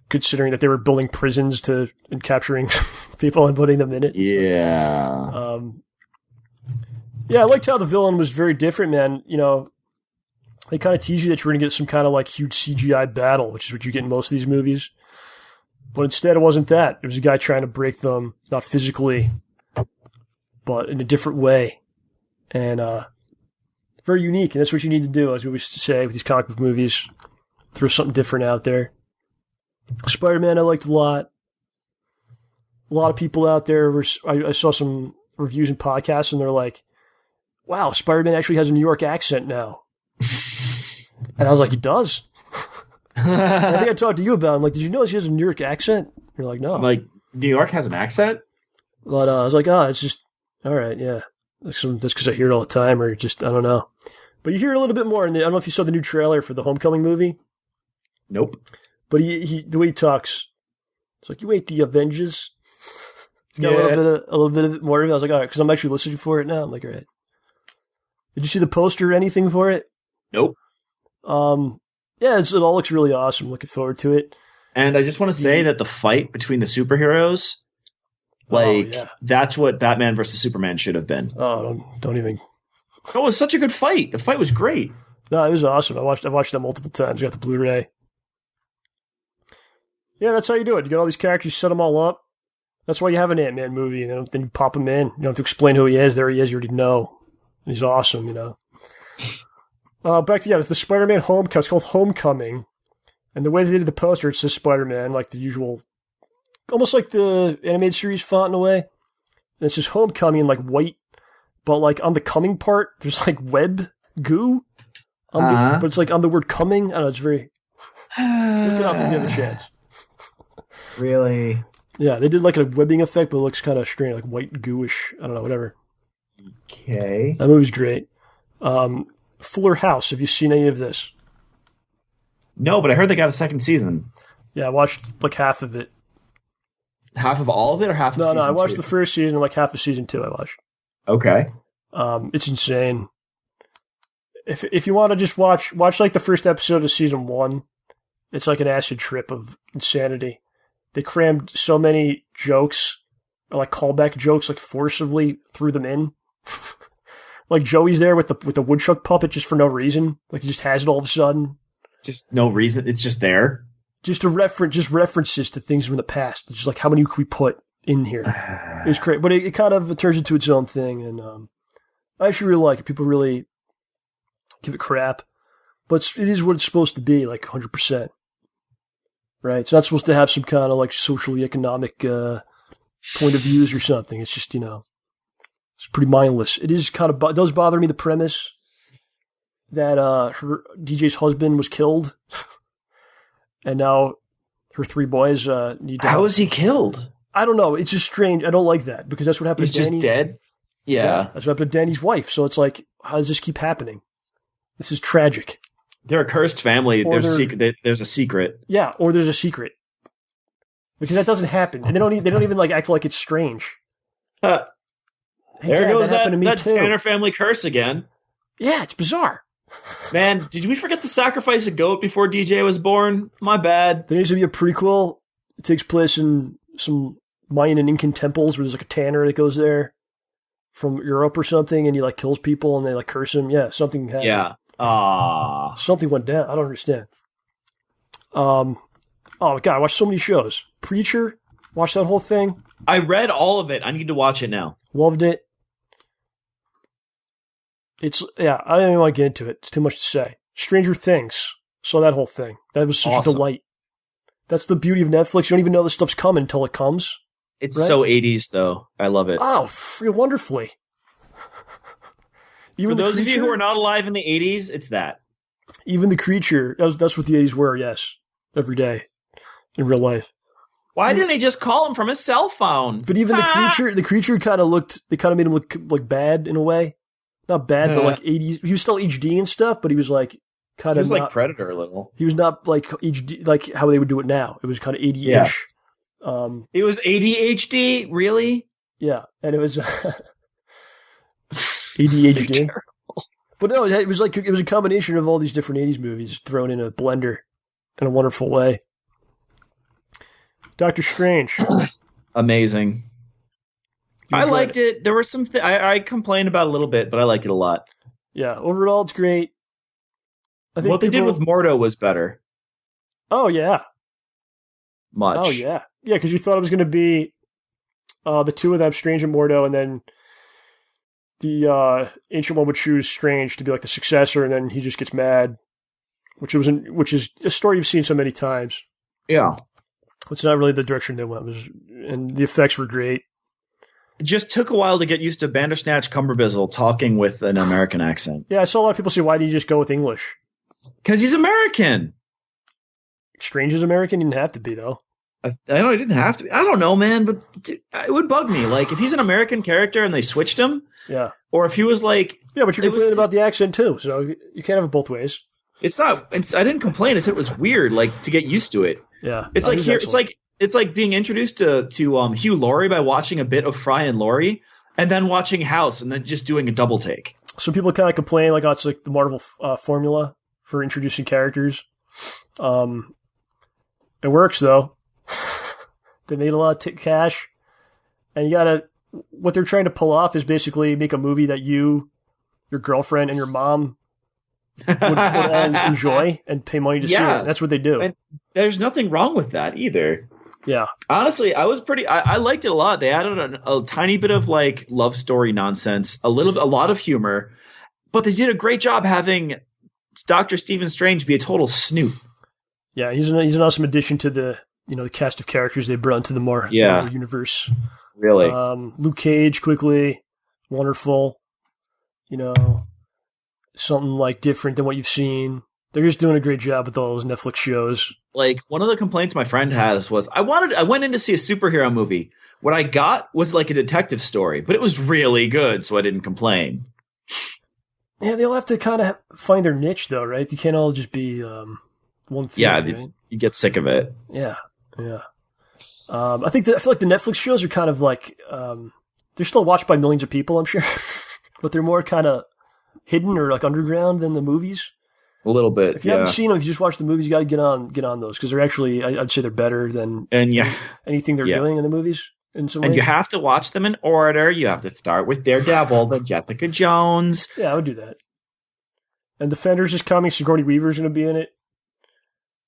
considering that they were building prisons and capturing people and putting them in it. Yeah. Yeah, I liked how the villain was very different, man. You know, they kind of tease you that you're going to get some kind of like huge CGI battle, which is what you get in most of these movies. But instead, it wasn't that. It was a guy trying to break them, not physically, but in a different way. And very unique. And that's what you need to do, as we always say with these comic book movies. Throw something different out there. Spider-Man I liked a lot. A lot of people out there, I saw some reviews and podcasts, and they're like, wow, Spider-Man actually has a New York accent now. And I was like, he does? I think I talked to you about it. I'm like, did you know he has a New York accent? You're like, no. I'm like, New York has an accent? But I was like, it's just, all right, yeah. That's because I hear it all the time, or just, I don't know. But you hear it a little bit more. And I don't know if you saw the new trailer for the Homecoming movie. Nope. But he the way he talks, it's like, you ate the Avengers? He's got a little bit of it more of it. I was like, all right, because I'm actually listening for it now. I'm like, all right. Did you see the poster or anything for it? Nope. Yeah, it all looks really awesome. Looking forward to it. And I just want to say that the fight between the superheroes, that's what Batman versus Superman should have been. Oh, don't even. It was such a good fight. The fight was great. No, it was awesome. I watched that multiple times. I got the Blu-ray. Yeah, that's how you do it. You got all these characters, you set them all up. That's why you have an Ant-Man movie, and then you pop him in. You don't have to explain who he is. There he is. You already know. He's awesome, you know. Back to, it's the Spider-Man Homecoming. It's called Homecoming. And the way they did the poster, it says Spider-Man, like the usual, almost like the animated series font in a way. And it says Homecoming in like white, but like on the coming part, there's like web goo. But it's like on the word coming. I don't know, it's very... Look it up if you have a chance. Really? Yeah, they did like a webbing effect, but it looks kind of strange, like white gooish. I don't know, whatever. Okay. That movie's great. Fuller House. Have you seen any of this? No, but I heard they got a second season. Yeah, I watched like half of it. Half of all of it, or half of No, season I watched 2? the first season and like half of season 2 I watched. Okay. It's insane. If you want to just watch like the first episode of season 1, it's like an acid trip of insanity. They crammed so many jokes, or like callback jokes, like forcibly threw them in. Like Joey's there with the woodchuck puppet just for no reason. Like he just has it all of a sudden. Just no reason. It's just there. Just references to things from the past. It's just like, how many can we put in here? It's great, but it kind of turns into its own thing, and I actually really like it. People really give it crap, but it is what it's supposed to be, like 100%. Right? It's not supposed to have some kind of like socially economic point of views or something. It's just, it's pretty mindless. It is kind of, it does bother me, the premise that her DJ's husband was killed. And now her 3 boys need to... How is he killed? I don't know. It's just strange. I don't like that because that's what happened to Danny. He's just dead? Yeah. That's what happened to Danny's wife. So it's like, how does this keep happening? This is tragic. They're a cursed family. Or There's a secret. Yeah, or there's a secret. Because that doesn't happen. And they don't even like act like it's strange. Hey, there goes that too. Tanner family curse again. Yeah, it's bizarre. Man, did we forget to sacrifice a goat before DJ was born? My bad. There needs to be a prequel. It takes place in some Mayan and Incan temples where there's like a tanner that goes there from Europe or something, and he like kills people and they like curse him. Yeah, something happened. Yeah. Something went down. I don't understand. Oh God, I watched so many shows. Preacher, watched that whole thing. I read all of it. I need to watch it now. Loved it. I don't even want to get into it. It's too much to say. Stranger Things. Saw that whole thing. That was such a delight. That's the beauty of Netflix. You don't even know this stuff's coming until it comes. It's so 80s, though. I love it. Oh, wonderfully. For those of you who are not alive in the 80s, it's that. Even The Creature. That's what the 80s were, yes. Every day. In real life. Why didn't he just call him from his cell phone? But even the creature kind of made him look like bad in a way. Not bad, but like 80s. He was still HD and stuff, but he was like kind of. He was like Predator a little. He was not like HD, like how they would do it now. It was kind of 80-ish. Yeah. It was ADHD, really? Yeah, and it was ADHD. But no, it was a combination of all these different 80s movies thrown in a blender in a wonderful way. Doctor Strange. Amazing. I liked it. There were some I complained about a little bit, but I liked it a lot. Yeah, overall it's great. I think what they did with Mordo was better. Oh yeah. Much. Oh yeah. Yeah, because you thought it was going to be the two of them, Strange and Mordo, and then the Ancient One would choose Strange to be like the successor, and then he just gets mad, which is a story you've seen so many times. Yeah. It's not really the direction they went, and the effects were great. It just took a while to get used to Bandersnatch Cumberbizzle talking with an American accent. Yeah, I saw a lot of people say, why did you just go with English? Because he's American. Strange is American? He didn't have to be, though. I know he didn't have to be. I don't know, man, but it would bug me. Like, if he's an American character and they switched him, yeah, or if he was like... Yeah, but you're complaining about the accent, too, so you can't have it both ways. It's not... I didn't complain. I said it was weird, like, to get used to it. Yeah. It's like here... It's like being introduced to Hugh Laurie by watching a bit of Fry and Laurie, and then watching House, and then just doing a double take. So people kind of complain, like, oh, it's like the Marvel formula for introducing characters. It works, though. They made a lot of cash, and what they're trying to pull off is basically make a movie that you, your girlfriend, and your mom would all enjoy and pay money to see it. That's what they do. And there's nothing wrong with that either. Yeah. Honestly, I liked it a lot. They added a tiny bit of like love story nonsense, a lot of humor, but they did a great job having Dr. Stephen Strange be a total snoop. Yeah, he's an awesome addition to the cast of characters they brought into the Marvel universe. Really. Luke Cage, quickly, wonderful. Something like different than what you've seen. They're just doing a great job with all those Netflix shows. Like, one of the complaints my friend has was, I went in to see a superhero movie What I got was like a detective story, but it was really good, so I didn't complain. Yeah, they'll have to kind of find their niche, though, right? You can't all just be one thing. Yeah, right? you get sick of it. Yeah. I feel like the Netflix shows are kind of like they're still watched by millions of people, I'm sure, but they're more kind of hidden or like underground than the movies. A little bit. If you haven't seen them, if you just watch the movies, you got to get on those because they're actually, I'd say, they're better than anything they're doing in the movies. In some and way. You have to watch them in order. You have to start with Daredevil, then Jessica Jones. Yeah, I would do that. And Defenders is coming. Sigourney Weaver's going to be in it.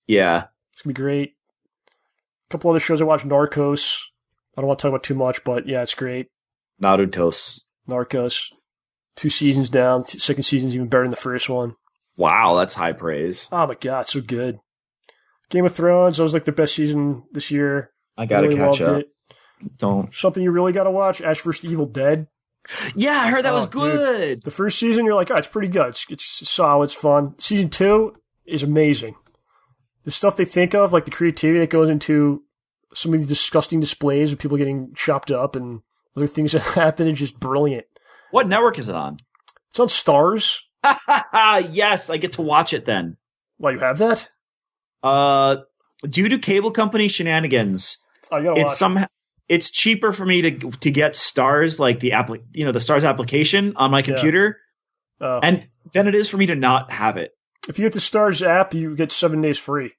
Yeah. It's going to be great. A couple other shows I watched. Narcos. I don't want to talk about too much, but yeah, it's great. Naruto's. Narcos. 2 seasons down. Second season's even better than the first one. Wow, that's high praise. Oh my god, so good. Game of Thrones, that was like the best season this year. I gotta really catch up. It. Don't. Something you really gotta watch, Ash vs. Evil Dead. Yeah, I heard that was good. Dude. The first season, you're like, oh, it's pretty good. It's solid, it's fun. Season 2 is amazing. The stuff they think of, like the creativity that goes into some of these disgusting displays of people getting chopped up and other things that happen is just brilliant. What network is it on? It's on Stars. Yes, I get to watch it then. Why, you have that? Due to cable company shenanigans, Oh, you gotta watch. It's cheaper for me to get Stars, like the Stars application on my computer, and than it is for me to not have it. If you get the Stars app, you get 7 days free.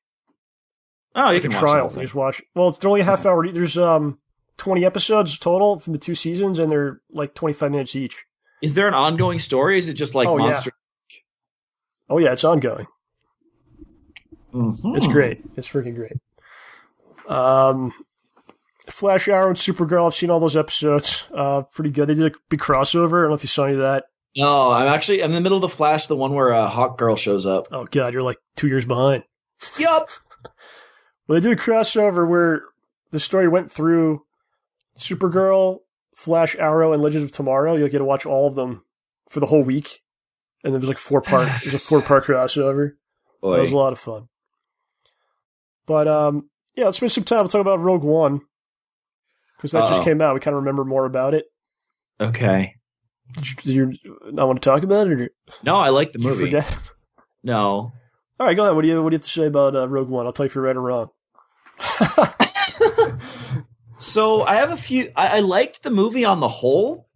Oh, you can watch trial. it. You just watch. Well, it's only a half hour. There's 20 episodes total from the 2 seasons, and they're like 25 minutes each. Is there an ongoing story? Is it just like Monster? Yeah. Oh yeah, it's ongoing. Mm-hmm. It's great. It's freaking great. Flash, Arrow, and Supergirl. I've seen all those episodes. Pretty good. They did a big crossover. I don't know if you saw any of that. No, I'm in the middle of the Flash, the one where Hawk Girl shows up. Oh god, you're like 2 years behind. Yup. Well, they did a crossover where the story went through Supergirl, Flash, Arrow, and Legends of Tomorrow. You'll get to watch all of them for the whole week. And there was like 4-part. It was a 4-part crossover. Boy. That was a lot of fun. But yeah, let's spend some time. We'll talk about Rogue One because that just came out. We kind of remember more about it. Okay. Did you not want to talk about it? Or No, I like the did movie. you forget? No. All right, go ahead. What do you have to say about Rogue One? I'll tell you if you're right or wrong. So I have a few. I liked the movie on the whole.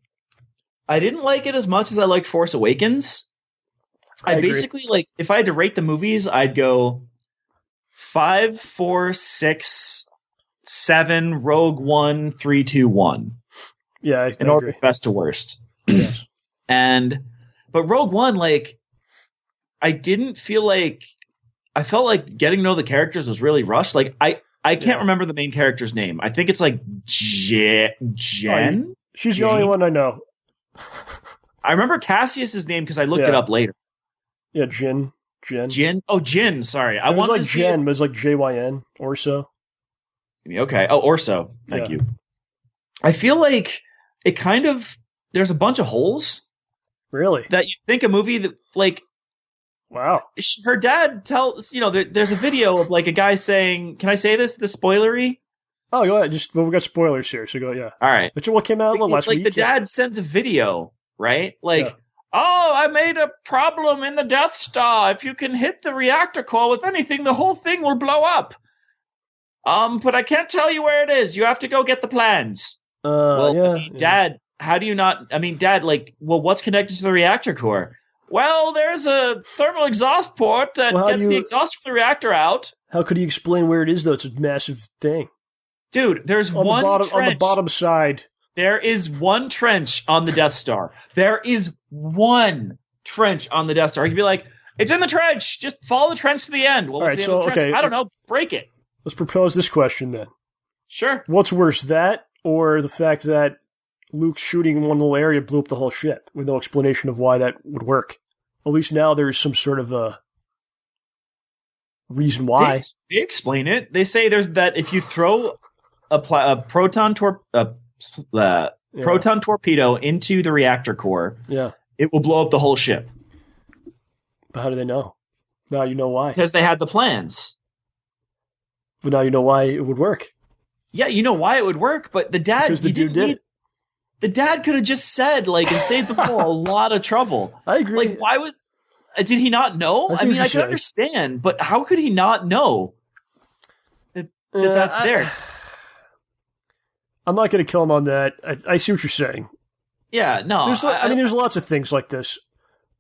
I didn't like it as much as I liked Force Awakens. I agree. basically if I had to rate the movies, I'd go 5, 4, 6, 7, Rogue One, 3, 2, 1. Yeah, I in order agree. of best to worst. Yes. But Rogue One, I didn't feel like I felt like getting to know the characters was really rushed. Like I can't remember the main character's name. I think it's like Jen. She's the only one I know. I remember Cassius's name because I looked it up later. Yeah, Jin. Jin. Oh, Jin. Sorry, I wanted like to see Jen, but it's like JYN or so. Okay. Oh, Orso. Thank you. I feel like it kind of there's a bunch of holes. Really? That you think a movie that wow. Her dad tells there's a video of a guy saying, "Can I say this? The spoilery." Oh, go ahead. We got spoilers here, so go. Yeah. All right. Which what came out last week? The dad sends a video, right? Oh, I made a problem in the Death Star. If you can hit the reactor core with anything, the whole thing will blow up. But I can't tell you where it is. You have to go get the plans. Dad, how do you not? I mean, Dad, what's connected to the reactor core? Well, there's a thermal exhaust port that gets the exhaust from the reactor out. How could he explain where it is, though? It's a massive thing. Dude, there's on the bottom side. There is one trench on the Death Star. There is one trench on the Death Star. You could be like, it's in the trench. Just follow the trench to the end. Well, what's the end of the trench? I don't know. Break it. Let's propose this question then. Sure. What's worse, that or the fact that Luke shooting one little area blew up the whole ship with no explanation of why that would work? At least now there's some sort of a reason why. They explain it. They say there's that if you throw a proton torpedo into the reactor core, it will blow up the whole ship. But how do they know? Now you know why. Because they had the plans. But now you know why it would work. Yeah, you know why it would work, but the dad... Because the dude did it. The dad could have just said, like, and saved the fool a lot of trouble. I agree. Like, why was... Did he not know? I mean, I can understand, but how could he not know that that's there? I'm not going to kill him on that. I see what you're saying. Yeah, no. There's lots of things like this.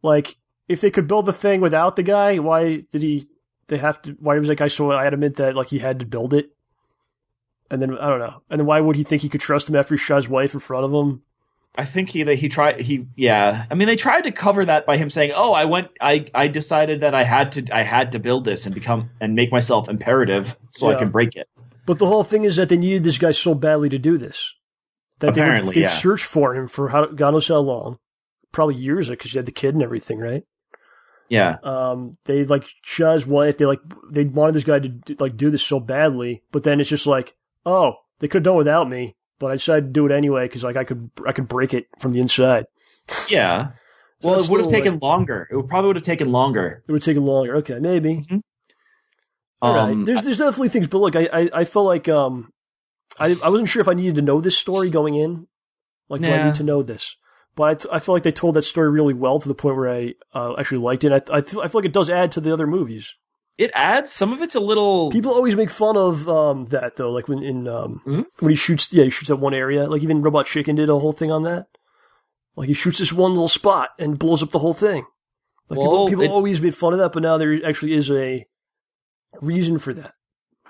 Like, if they could build the thing without the guy, why was that guy so adamant that, like, he had to build it? And then, I don't know. And then why would he think he could trust him after he shot his wife in front of him? I think he tried. I mean, they tried to cover that by him saying, "Oh, I decided that I had to build this and make myself imperative so I can break it." But the whole thing is that they needed this guy so badly to do this that they searched for him for God knows how long, probably years, because he had the kid and everything, right? Yeah. They like shot his wife. They wanted this guy to like do this so badly, but then it's just like, oh, they could have done without me. But I decided to do it anyway because like I could break it from the inside. Yeah. So well, it would have taken longer. It probably would have taken longer. It would have taken longer. Okay, maybe. Mm-hmm. All right. There's definitely things, but look, I felt like I wasn't sure if I needed to know this story going in. Like, do I need to know this? But I feel like they told that story really well to the point where I actually liked it. I feel like it does add to the other movies. It adds. Some of it's a little... People always make fun of that, though. Like, when he shoots that one area. Like, even Robot Chicken did a whole thing on that. Like, he shoots this one little spot and blows up the whole thing. Like, people always made fun of that, but now there actually is a reason for that.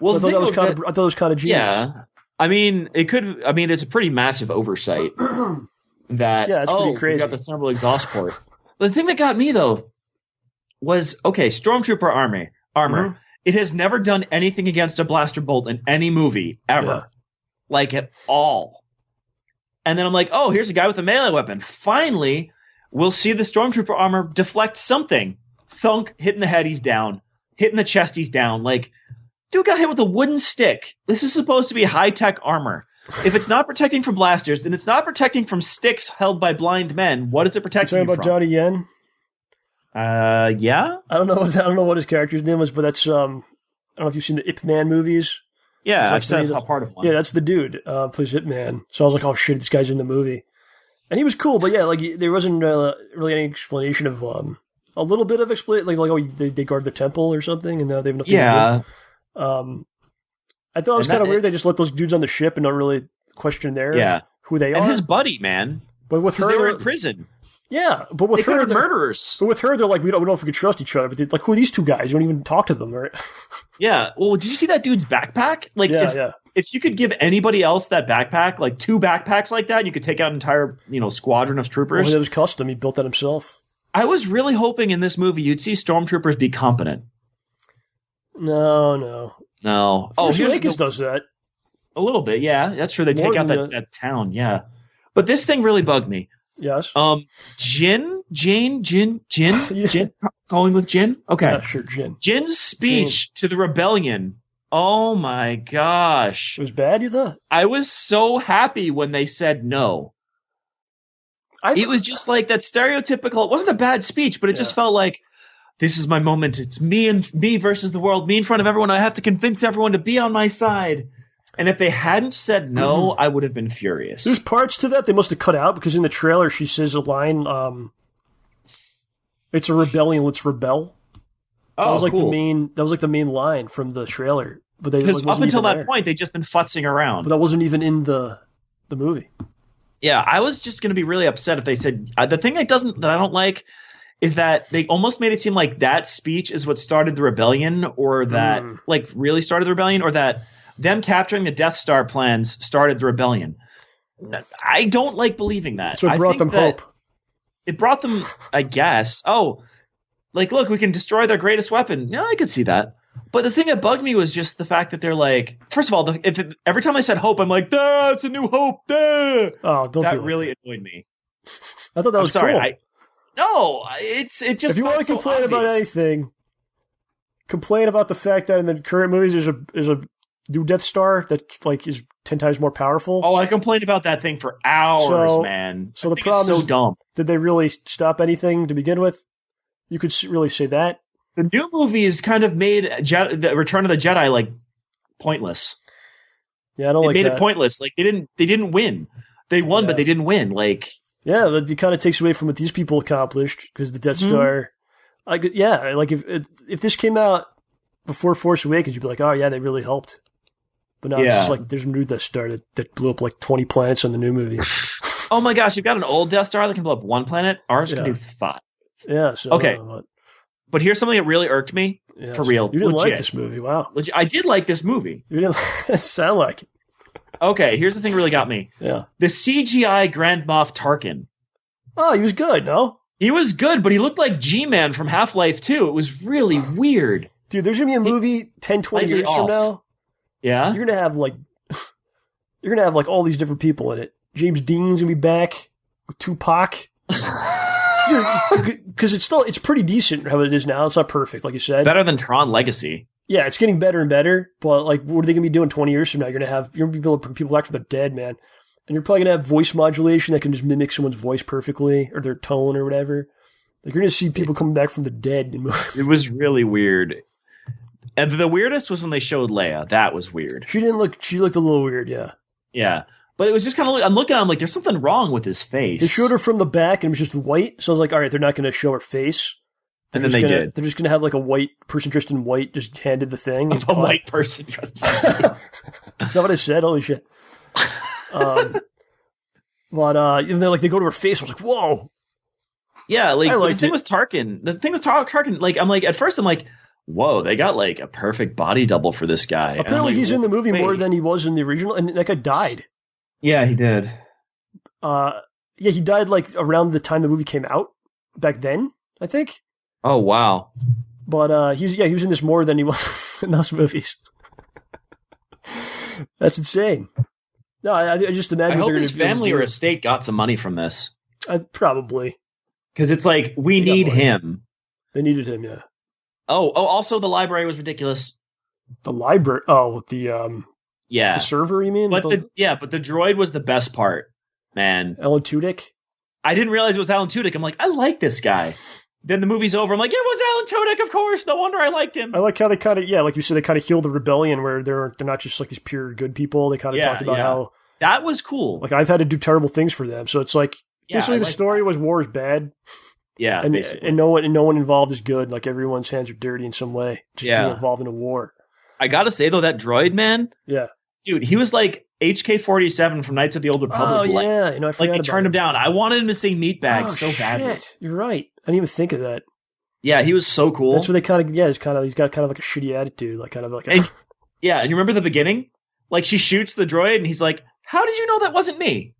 Well, so I thought that was kind of genius. Yeah. I mean, it's a pretty massive oversight. It's pretty crazy. We got the thermal exhaust port. The thing that got me, though, was, okay, Stormtrooper armor. Mm-hmm. It has never done anything against a blaster bolt in any movie, ever. Yeah. Like, at all. And then I'm like, oh, here's a guy with a melee weapon. Finally, we'll see the Stormtrooper armor deflect something. Thunk, hitting the head, he's down. Hitting the chest, he's down. Like, dude got hit with a wooden stick. This is supposed to be high-tech armor. If it's not protecting from blasters, and it's not protecting from sticks held by blind men, what is it protecting you from? You're talking about Johnny Yen? Yeah. I don't know what his character's name was, but that's I don't know if you've seen the Ip Man movies. Yeah, I've seen a part of one. Yeah, that's the dude plays Ip Man. So I was like, oh shit, this guy's in the movie, and he was cool. But yeah, like there wasn't really any explanation of a little bit of they guard the temple or something, and now they have nothing. Yeah. To do. I thought it was kind of weird. They just let those dudes on the ship and don't really question who they are. And his buddy, man. But with her, they were in prison. Yeah, but with her, they're murderers. But with her, they're like, we don't know if we could trust each other. But like, who are these two guys? You don't even talk to them, right? Yeah. Well, did you see that dude's backpack? Like, if you could give anybody else that backpack, like 2 backpacks like that, you could take out an entire squadron of troopers. Well, it was custom. He built that himself. I was really hoping in this movie you'd see stormtroopers be competent. No. Oh, Vegas does that. A little bit, yeah. That's true. They take out that town, yeah. But this thing really bugged me. Yes. Jin? Going with Jin? Okay. Yeah, sure, Jin. Jin's speech to the rebellion. Oh my gosh. It was bad, you thought? I was so happy when they said no. It was just like that stereotypical, it wasn't a bad speech, but it just felt like, this is my moment. It's me versus the world, me in front of everyone. I have to convince everyone to be on my side. And if they hadn't said no, I would have been furious. There's parts to that they must have cut out because in the trailer she says a line, it's a rebellion, let's rebel. Oh, that was like cool. That was like the main line from the trailer. But because up until that point, they'd just been futzing around. But that wasn't even in the movie. Yeah, I was just going to be really upset if they said the thing that I don't like is that they almost made it seem like that speech is what started the rebellion, or that really started the rebellion, or that them capturing the Death Star plans started the rebellion. I don't like believing that. So it brought them hope. It brought them, I guess. Oh, like, look, we can destroy their greatest weapon. Yeah, I could see that. But the thing that bugged me was just the fact that they're like, first of all, every time I said hope, I'm like, duh, it's a new hope. Duh. Oh, don't. That really annoyed me. I thought that was sorry. Cool. No, it just. If you want to complain about anything, complain about the fact that in the current movies there's a new Death Star that is 10 times more powerful. Oh, I complained about that thing for hours, man. So the problem is, dumb. Did they really stop anything to begin with? You could really say that. The new movies kind of made the Return of the Jedi pointless. Yeah, I don't They like made that. it pointless. Like they didn't win. They won, but they didn't win. Like yeah, that kind of takes away from what these people accomplished because the Death Star. Like if this came out before Force Awakens, you'd be like, oh yeah, they really helped. But now it's just like there's a new Death Star that blew up like 20 planets in the new movie. oh my gosh, you've got an old Death Star that can blow up 1 planet. Ours can do 5. Yeah. So, okay. But here's something that really irked me for real. You didn't legit. like this movie, wow? Legit. I did like this movie. You didn't sound like it. Okay, here's the thing that really got me. Yeah. The CGI Grand Moff Tarkin. Oh, he was good, no? He was good, but he looked like G-Man from Half-Life 2. It was really weird. Dude, there's going to be a movie 10, 20 years from now. Yeah? You're going to have like all these different people in it. James Dean's going to be back with Tupac. Because it's pretty decent how it is now. It's not perfect, like you said. Better than Tron Legacy. Yeah, it's getting better and better. But like, what are they going to be doing 20 years from now? You're going to be able to bring people back from the dead, man. And you're probably going to have voice modulation that can just mimic someone's voice perfectly or their tone or whatever. Like you're going to see people coming back from the dead. It was really weird. And the weirdest was when they showed Leia. That was weird. She looked a little weird, yeah. Yeah. But it was just kind of, I'm looking at him like, there's something wrong with his face. They showed her from the back and it was just white. So I was like, all right, they're not going to show her face. And then they did. They're just going to have like a white person dressed in white just handed the thing. A white person dressed in white. Is that what I said? Holy shit. But even though like they go to her face, I was like, whoa. Yeah, like the thing with Tarkin, like I'm like at first I'm like, whoa, they got like a perfect body double for this guy. Apparently he's in the movie more than he was in the original, and that guy died. Yeah, he did. He died like around the time the movie came out back then, I think. Oh wow. But he was in this more than he was in those movies. That's insane. No, I just imagine. I hope his family or estate got some money from this. Probably. Because it's like, we need him. They needed him, yeah. Oh, also the library was ridiculous. The library? Oh, the server, you mean? But the droid was the best part, man. Alan Tudyk? I didn't realize it was Alan Tudyk. I'm like, I like this guy. Then the movie's over. I'm like, it was Alan Tudyk, of course. No wonder I liked him. I like how they kind of, like you said, they kind of healed the rebellion where they're not just like these pure good people. They kind of talked about how... That was cool. Like, I've had to do terrible things for them. So it's like, basically the story was war is bad. Yeah, and no one involved is good. Like everyone's hands are dirty in some way. Just being involved in a war. I gotta say though, that droid man, dude, he was like HK-47 from Knights of the Old Republic. Oh yeah, I forgot. Like they turned him down. I wanted him to sing Meatbag so badly. You're right. I didn't even think of that. Yeah, he was so cool. That's what they kind of. Yeah, he's got kind of like a shitty attitude, like kind of like. And you remember the beginning? Like she shoots the droid, and he's like, "How did you know that wasn't me?"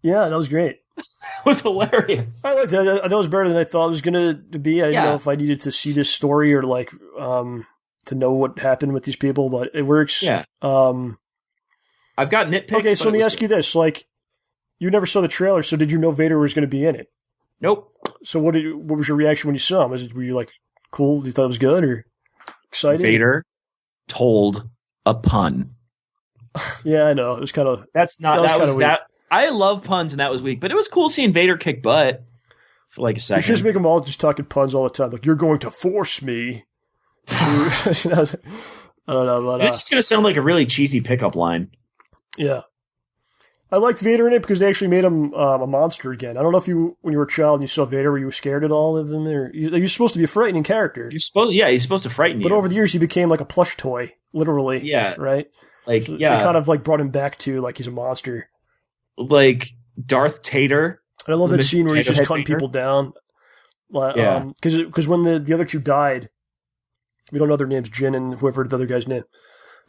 Yeah, that was great. It was hilarious. I liked it. That was better than I thought it was going to be. I didn't know if I needed to see this story or like to know what happened with these people, but it works. Yeah. I've got nitpicks. Okay, so let me ask you this: like, you never saw the trailer, so did you know Vader was going to be in it? Nope. So what was your reaction when you saw him? Were you like cool? You thought it was good or excited? Vader told a pun. Yeah, I know. It was kind of. That was weak. I love puns, and that was weak. But it was cool seeing Vader kick butt for like a second. You should just make them all just talking puns all the time. Like, you're going to force me. I don't know. But, it's just going to sound like a really cheesy pickup line. Yeah. I liked Vader in it because they actually made him a monster again. I don't know if when you were a child and you saw Vader, were you scared at all of him? Or he was supposed to be a frightening character. He's supposed to frighten you. But over the years, he became like a plush toy, literally. Yeah. Right? Like, so they kind of like brought him back to like he's a monster. Like Darth Tater. And I love that scene where he's just cutting people down. Yeah. Because when the other two died, we don't know their names, Jin and whoever the other guy's name.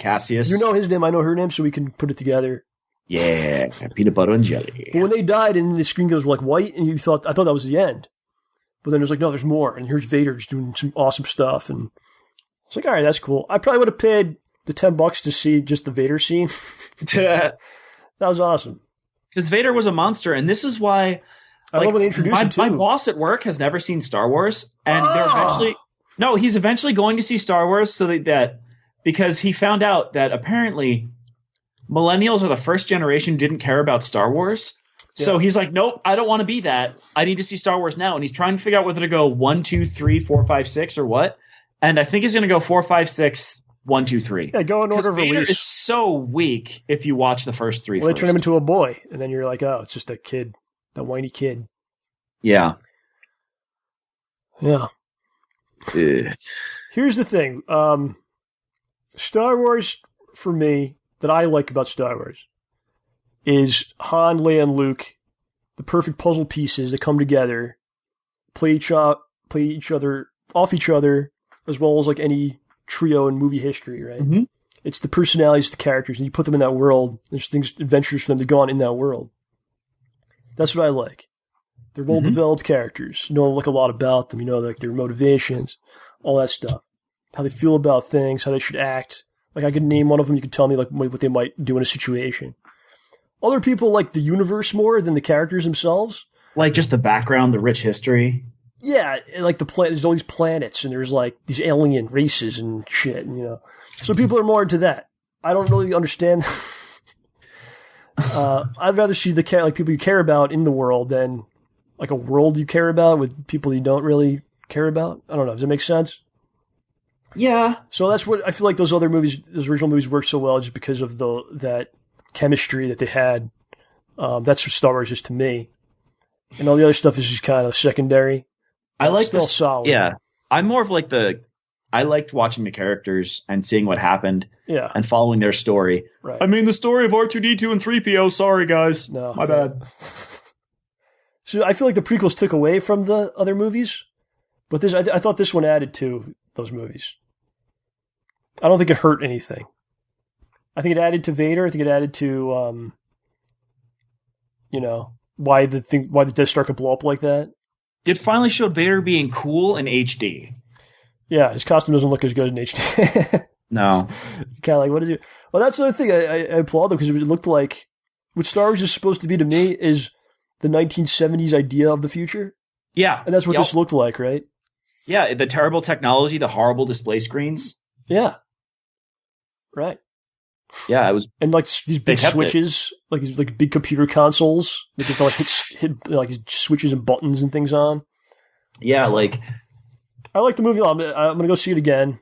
Cassius. You know his name, I know her name, so we can put it together. Yeah, peanut butter and jelly. But when they died and the screen goes like white, and I thought that was the end. But then it was like, no, there's more. And here's Vader just doing some awesome stuff. And it's like, all right, that's cool. I probably would have paid the $10 to see just the Vader scene. That was awesome. Because Vader was a monster, and this is why I love when they introduced him too. My boss at work has never seen Star Wars, and he's eventually going to see Star Wars because he found out that apparently millennials are the first generation who didn't care about Star Wars. Yeah. So he's like, nope, I don't want to be that. I need to see Star Wars now, and he's trying to figure out whether to go 1, 2, 3, 4, 5, 6, or what. And I think he's going to go 4, 5, 6, 1, 2, 3. Yeah, go in order of Vader release. is so weak if you watch the first 3 Well, they first. turn him into a boy, and then you're like, oh, it's just that kid, that whiny kid. Yeah. Yeah. Ugh. Here's the thing. Star Wars, for me, that I like about Star Wars, is Han, Leia, and Luke, the perfect puzzle pieces that come together, play each other off each other, as well as like any trio in movie history, right? Mhm. It's the personalities of the characters, and you put them in that world. There's adventures for them to go on in that world. That's what I like. They're well-developed characters. You know like a lot about them. You know like their motivations, all that stuff, how they feel about things, how they should act. Like I could name one of them. You could tell me like what they might do in a situation. Other people like the universe more than the characters themselves. Like just the background, the rich history. Yeah, like there's all these planets and there's like these alien races and shit, and, you know. So people are more into that. I don't really understand. I'd rather see the like people you care about in the world than like a world you care about with people you don't really care about. I don't know. Does that make sense? Yeah. So that's what I feel like those other movies, those original movies, work so well just because of that chemistry that they had. That's what Star Wars is to me, and all the other stuff is just kind of secondary. I like Still this. solid. Yeah, I'm more of like I liked watching the characters and seeing what happened. Yeah. And following their story. Right. I mean, the story of R2D2 and 3PO. Sorry, guys. No, my bad. So I feel like the prequels took away from the other movies, but this I thought this one added to those movies. I don't think it hurt anything. I think it added to Vader. I think it added to, why the Death Star could blow up like that. It finally showed Vader being cool in HD. Yeah, his costume doesn't look as good in HD. No. Kind of like, what is it? Well, that's the other thing I applaud them, because it looked like what Star Wars is supposed to be to me is the 1970s idea of the future. Yeah. And that's what this looked like, right? Yeah, the terrible technology, the horrible display screens. Yeah. Right. Yeah, it was. And like these big switches, like these like big computer consoles that you can like hit like switches and buttons and things on. Yeah, like I like the movie a lot. I'm gonna go see it again.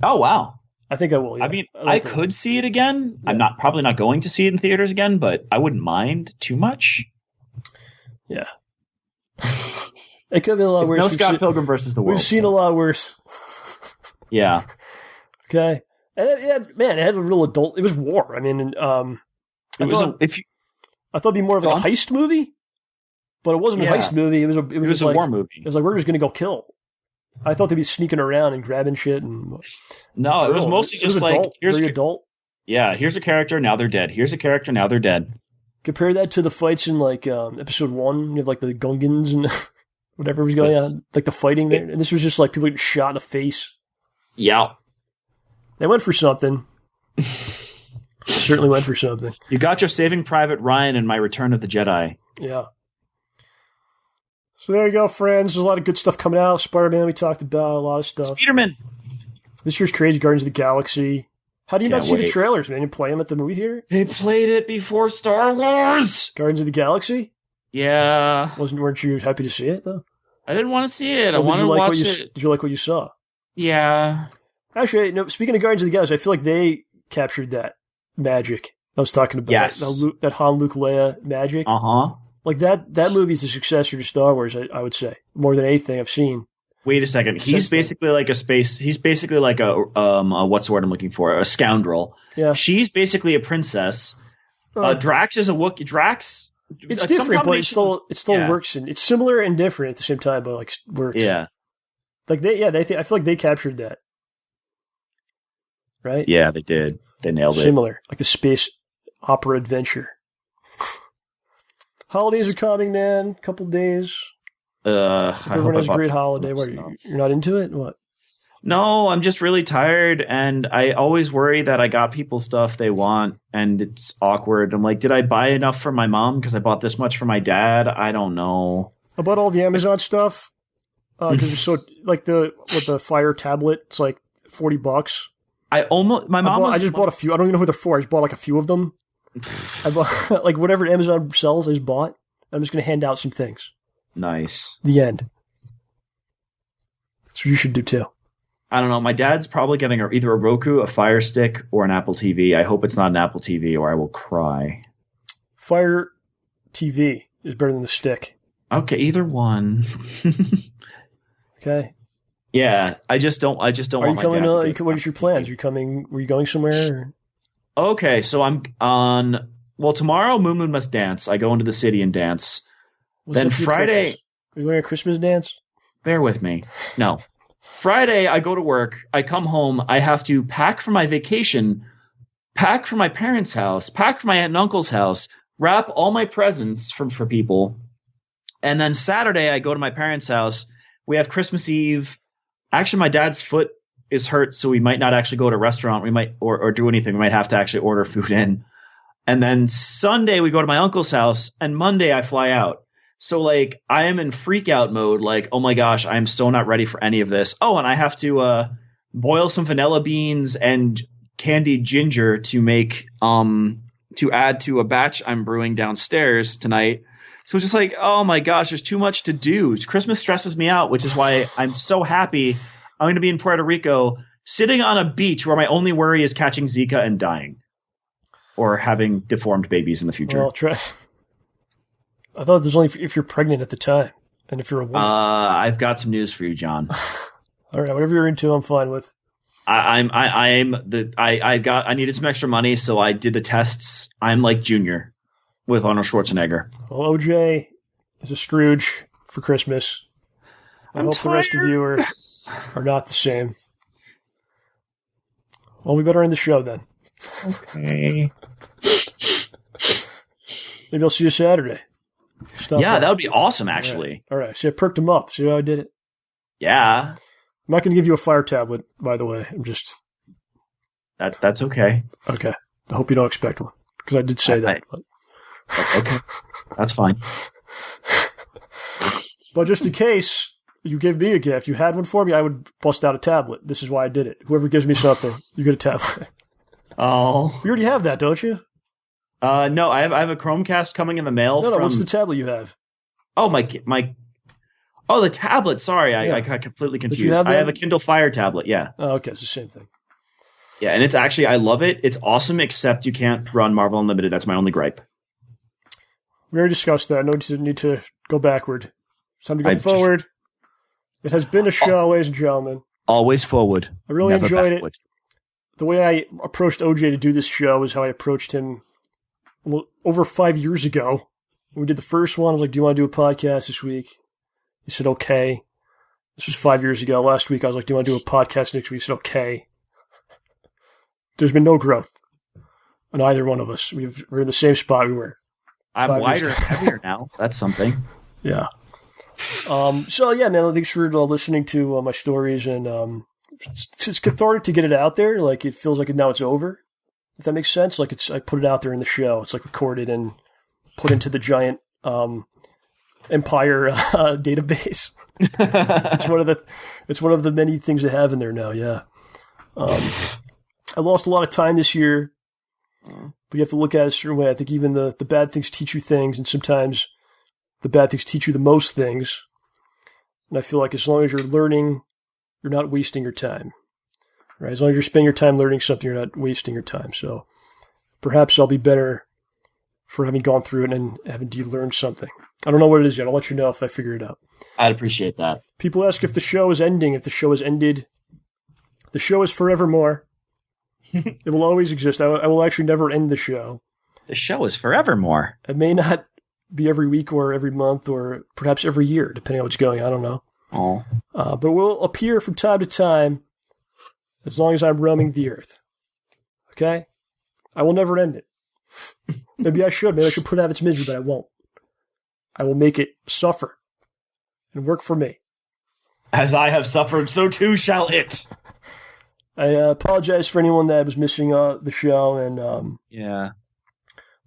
Oh wow! I think I will. Yeah. I mean, I could see it again. Yeah. I'm probably not going to see it in theaters again, but I wouldn't mind too much. Yeah. It could be a lot it's worse. No Scott Pilgrim versus the World. We've seen a lot worse. Yeah. Okay. And it had a real adult. It was war. I mean, I thought it'd be more of like a heist movie, but it wasn't a heist movie. It was a like, war movie. It was like we're just gonna go kill. I thought they'd be sneaking around and grabbing shit. And no, it was mostly just like adult, here's very adult. Yeah, here's a character. Now they're dead. Here's a character. Now they're dead. Compare that to the fights in like episode 1. You have like the Gungans and whatever was going on, like the fighting there. And this was just like people getting shot in the face. Yeah. They went for something. Certainly went for something. You got your Saving Private Ryan and My Return of the Jedi. Yeah. So there you go, friends. There's a lot of good stuff coming out. Spider-Man, we talked about a lot of stuff. Spider-Man. This year's crazy. Guardians of the Galaxy. How do you not see the trailers, man? You play them at the movie theater? They played it before Star Wars. Guardians of the Galaxy? Yeah. Weren't you happy to see it, though? I didn't want to see it. I wanted to watch it. Did you like what you saw? Yeah. Actually, no, speaking of Guardians of the Galaxy, I feel like they captured that magic I was talking about. Yes. That Han, Luke, Leia magic. Uh-huh. Like that movie's the successor to Star Wars, I would say. More than anything I've seen. Wait a second. He's basically like a what's the word I'm looking for? A scoundrel. Yeah. She's basically a princess. Drax is a Wookiee. Drax. It's different, but it still works, and it's similar and different at the same time, but like works. Yeah. Like I feel like they captured that. Right? Yeah, they did. They nailed it. Similar, like the space opera adventure. Holidays are coming, man. Couple days. Everyone has a great holiday. What, you're not into it? What? No, I'm just really tired, and I always worry that I got people stuff they want, and it's awkward. I'm like, did I buy enough for my mom because I bought this much for my dad? I don't know. About all the Amazon stuff, because it's so like the Fire tablet. It's like $40. I just bought a few. I don't even know who they're for. I just bought like a few of them. I bought like whatever Amazon sells. I just bought. I'm just going to hand out some things. Nice. The end. So you should do too. I don't know. My dad's probably getting either a Roku, a Fire Stick, or an Apple TV. I hope it's not an Apple TV or I will cry. Fire TV is better than the stick. Okay, either one. Okay. Yeah, I just don't want my dad to do it. What is your plans? Were you going somewhere? Or? Okay, so I'm on. Well, tomorrow Moon must dance. I go into the city and dance. Then Friday, are you going to a Christmas dance? Bear with me. No. Friday, I go to work. I come home. I have to pack for my vacation, pack for my parents' house, pack for my aunt and uncle's house, wrap all my presents for people. And then Saturday, I go to my parents' house. We have Christmas Eve. Actually, my dad's foot is hurt, so we might not actually go to a restaurant. We might or do anything. We might have to actually order food in. And then Sunday, we go to my uncle's house. And Monday, I fly out. So, like, I am in freak out mode. Like, oh my gosh, I am so not ready for any of this. Oh, and I have to boil some vanilla beans and candied ginger to make to add to a batch I'm brewing downstairs tonight. So it's just like, oh my gosh, there's too much to do. Christmas stresses me out, which is why I'm so happy I'm going to be in Puerto Rico sitting on a beach where my only worry is catching Zika and dying or having deformed babies in the future. Well, I thought there's only if you're pregnant at the time and if you're a woman. I've got some news for you, John. All right, whatever you're into, I'm fine with. I needed some extra money, so I did the tests. I'm like Junior with Arnold Schwarzenegger. Well, OJ is a Scrooge for Christmas. I hope the rest of you are not the same. Well, we better end the show then. Okay. Maybe I'll see you Saturday. That would be awesome, actually. All right. See, I perked him up. See how I did it? Yeah. I'm not going to give you a fire tablet, by the way. I'm just... That's okay. Okay. I hope you don't expect one, because I did say that. Okay. That's fine. But just in case you give me a gift, you had one for me, I would bust out a tablet. This is why I did it. Whoever gives me something, you get a tablet. Oh. You already have that, don't you? No, I have a Chromecast coming in the mail. No, what's the tablet you have? Oh, oh, the tablet. Sorry, I got completely confused. I have a Kindle Fire tablet, yeah. Oh, okay, it's the same thing. Yeah, and it's actually, I love it. It's awesome, except you can't run Marvel Unlimited. That's my only gripe. We already discussed that. No need to go backward. It's time to go forward. It has been a show, ladies and gentlemen. Always forward. I really enjoyed it. The way I approached OJ to do this show is how I approached him over 5 years ago. When we did the first one, I was like, do you want to do a podcast this week? He said, okay. This was 5 years ago. Last week, I was like, do you want to do a podcast next week? He said, okay. There's been no growth on either one of us. We're in the same spot we were. I'm wider and heavier now. That's something. Yeah. So, yeah, man, thanks for listening to my stories. And it's cathartic to get it out there. Like, it feels like now it's over. If that makes sense. Like, I put it out there in the show. It's like recorded and put into the giant Empire database. It's one of the many things I have in there now. Yeah. I lost a lot of time this year, but you have to look at it a certain way. I think even the bad things teach you things, and sometimes the bad things teach you the most things. And I feel like as long as you're learning, you're not wasting your time. Right? As long as you're spending your time learning something, you're not wasting your time. So perhaps I'll be better for having gone through it and having de-learned something. I don't know what it is yet. I'll let you know if I figure it out. I'd appreciate that. People ask if the show is ending, if the show has ended. The show is forevermore. It will always exist. I will actually never end the show. The show is forevermore. It may not be every week or every month or perhaps every year, depending on what's going on. I don't know. Oh. But we'll appear from time to time as long as I'm roaming the earth. Okay? I will never end it. Maybe I should. Maybe I should put out its misery, but I won't. I will make it suffer and work for me. As I have suffered, so too shall it. I apologize for anyone that was missing the show and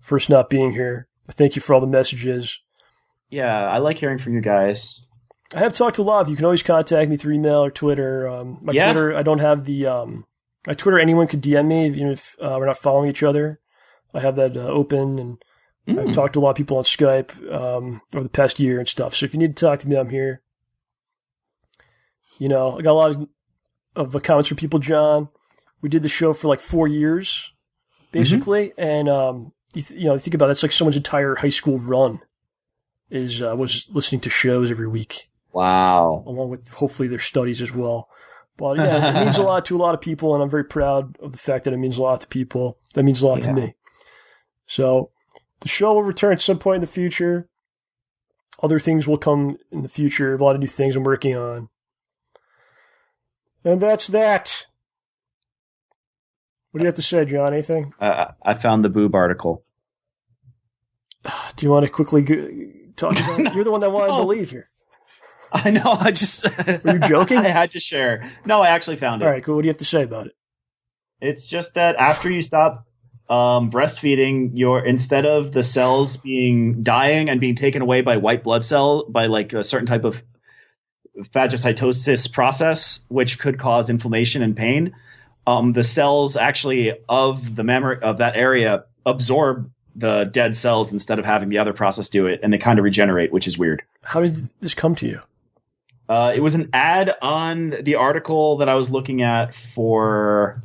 first not being here. Thank you for all the messages. Yeah, I like hearing from you guys. I have talked to a lot of you. You can always contact me through email or Twitter. My Twitter, I don't have the... my Twitter, anyone could DM me, even if we're not following each other. I have that open, and I've talked to a lot of people on Skype over the past year and stuff. So if you need to talk to me, I'm here. You know, I got a lot of of comments from people, John. We did the show for like 4 years, basically, and you think about it, it's like someone's entire high school run was listening to shows every week. Wow. Along with hopefully their studies as well. But yeah, it means a lot to a lot of people, and I'm very proud of the fact that it means a lot to people. That means a lot to me. So the show will return at some point in the future. Other things will come in the future. A lot of new things I'm working on. And that's that. What do you have to say, John? Anything? I found the boob article. Do you want to quickly talk about it? You're the one that wanted to leave here. I know. I just. Were you joking? I had to share. No, I actually found it. All right, cool. What do you have to say about it? It's just that after you stop breastfeeding, instead of the cells dying and being taken away by white blood cell by like a certain type of phagocytosis process, which could cause inflammation and pain, the cells actually of the memory of that area absorb the dead cells instead of having the other process do it, and they kind of regenerate, which is weird. How did this come to you? It was an ad on the article that I was looking at for.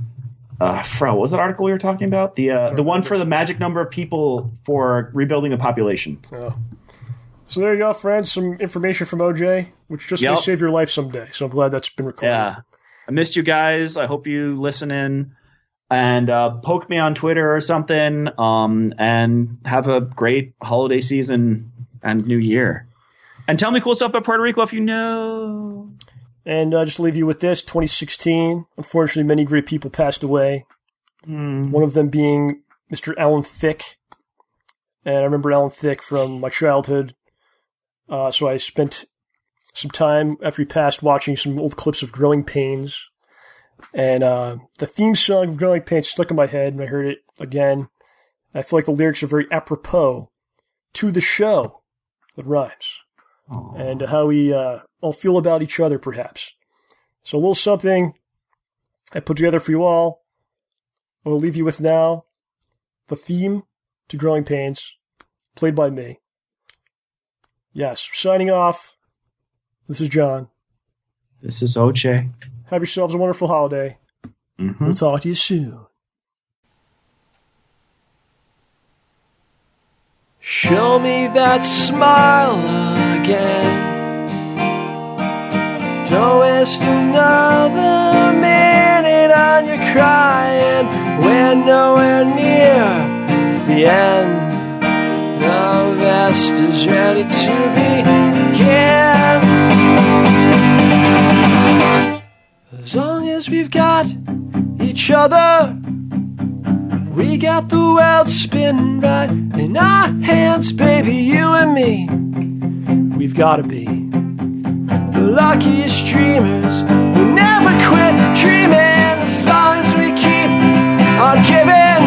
What was that article we were talking about? The one for the magic number of people for rebuilding the population. Oh. So there you go, friends. Some information from OJ, which just may save your life someday. So I'm glad that's been recorded. Yeah. I missed you guys. I hope you listen in and poke me on Twitter or something. And have a great holiday season and New Year. And tell me cool stuff about Puerto Rico if you know. And just to leave you with this, 2016, unfortunately, many great people passed away. One of them being Mr. Alan Thicke. And I remember Alan Thicke from my childhood. So I spent some time after he passed watching some old clips of Growing Pains. And the theme song of Growing Pains stuck in my head, and I heard it again. I feel like the lyrics are very apropos to the show that rhymes. Aww. And how we all feel about each other, perhaps. So a little something I put together for you all. I will leave you with now the theme to Growing Pains, played by me. Yes, signing off. This is John. This is OJ. Have yourselves a wonderful holiday. Mm-hmm. We'll talk to you soon. Show me that smile again. Don't waste another minute on your crying. We're nowhere near the end. The best is ready to begin. As long as we've got each other, we got the world spinning right in our hands, baby, you and me. We've got to be the luckiest dreamers who never quit dreaming. As long as we keep on giving,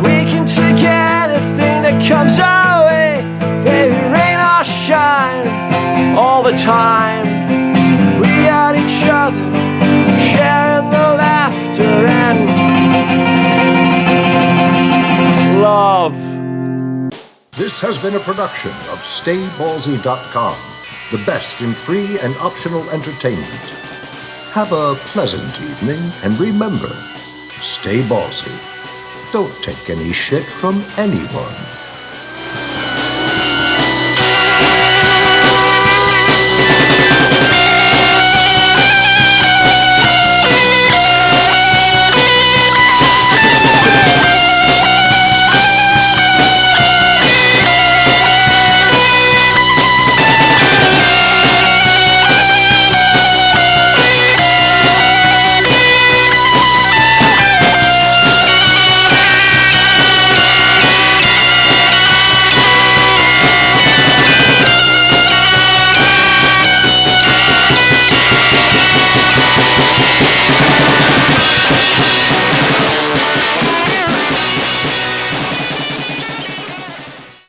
we can take anything that comes our way, baby, rain or shine, all the time. We got each other, sharing the laughter and love. This has been a production of StayBallsy.com, the best in free and optional entertainment. Have a pleasant evening, and remember, stay ballsy. Don't take any shit from anyone.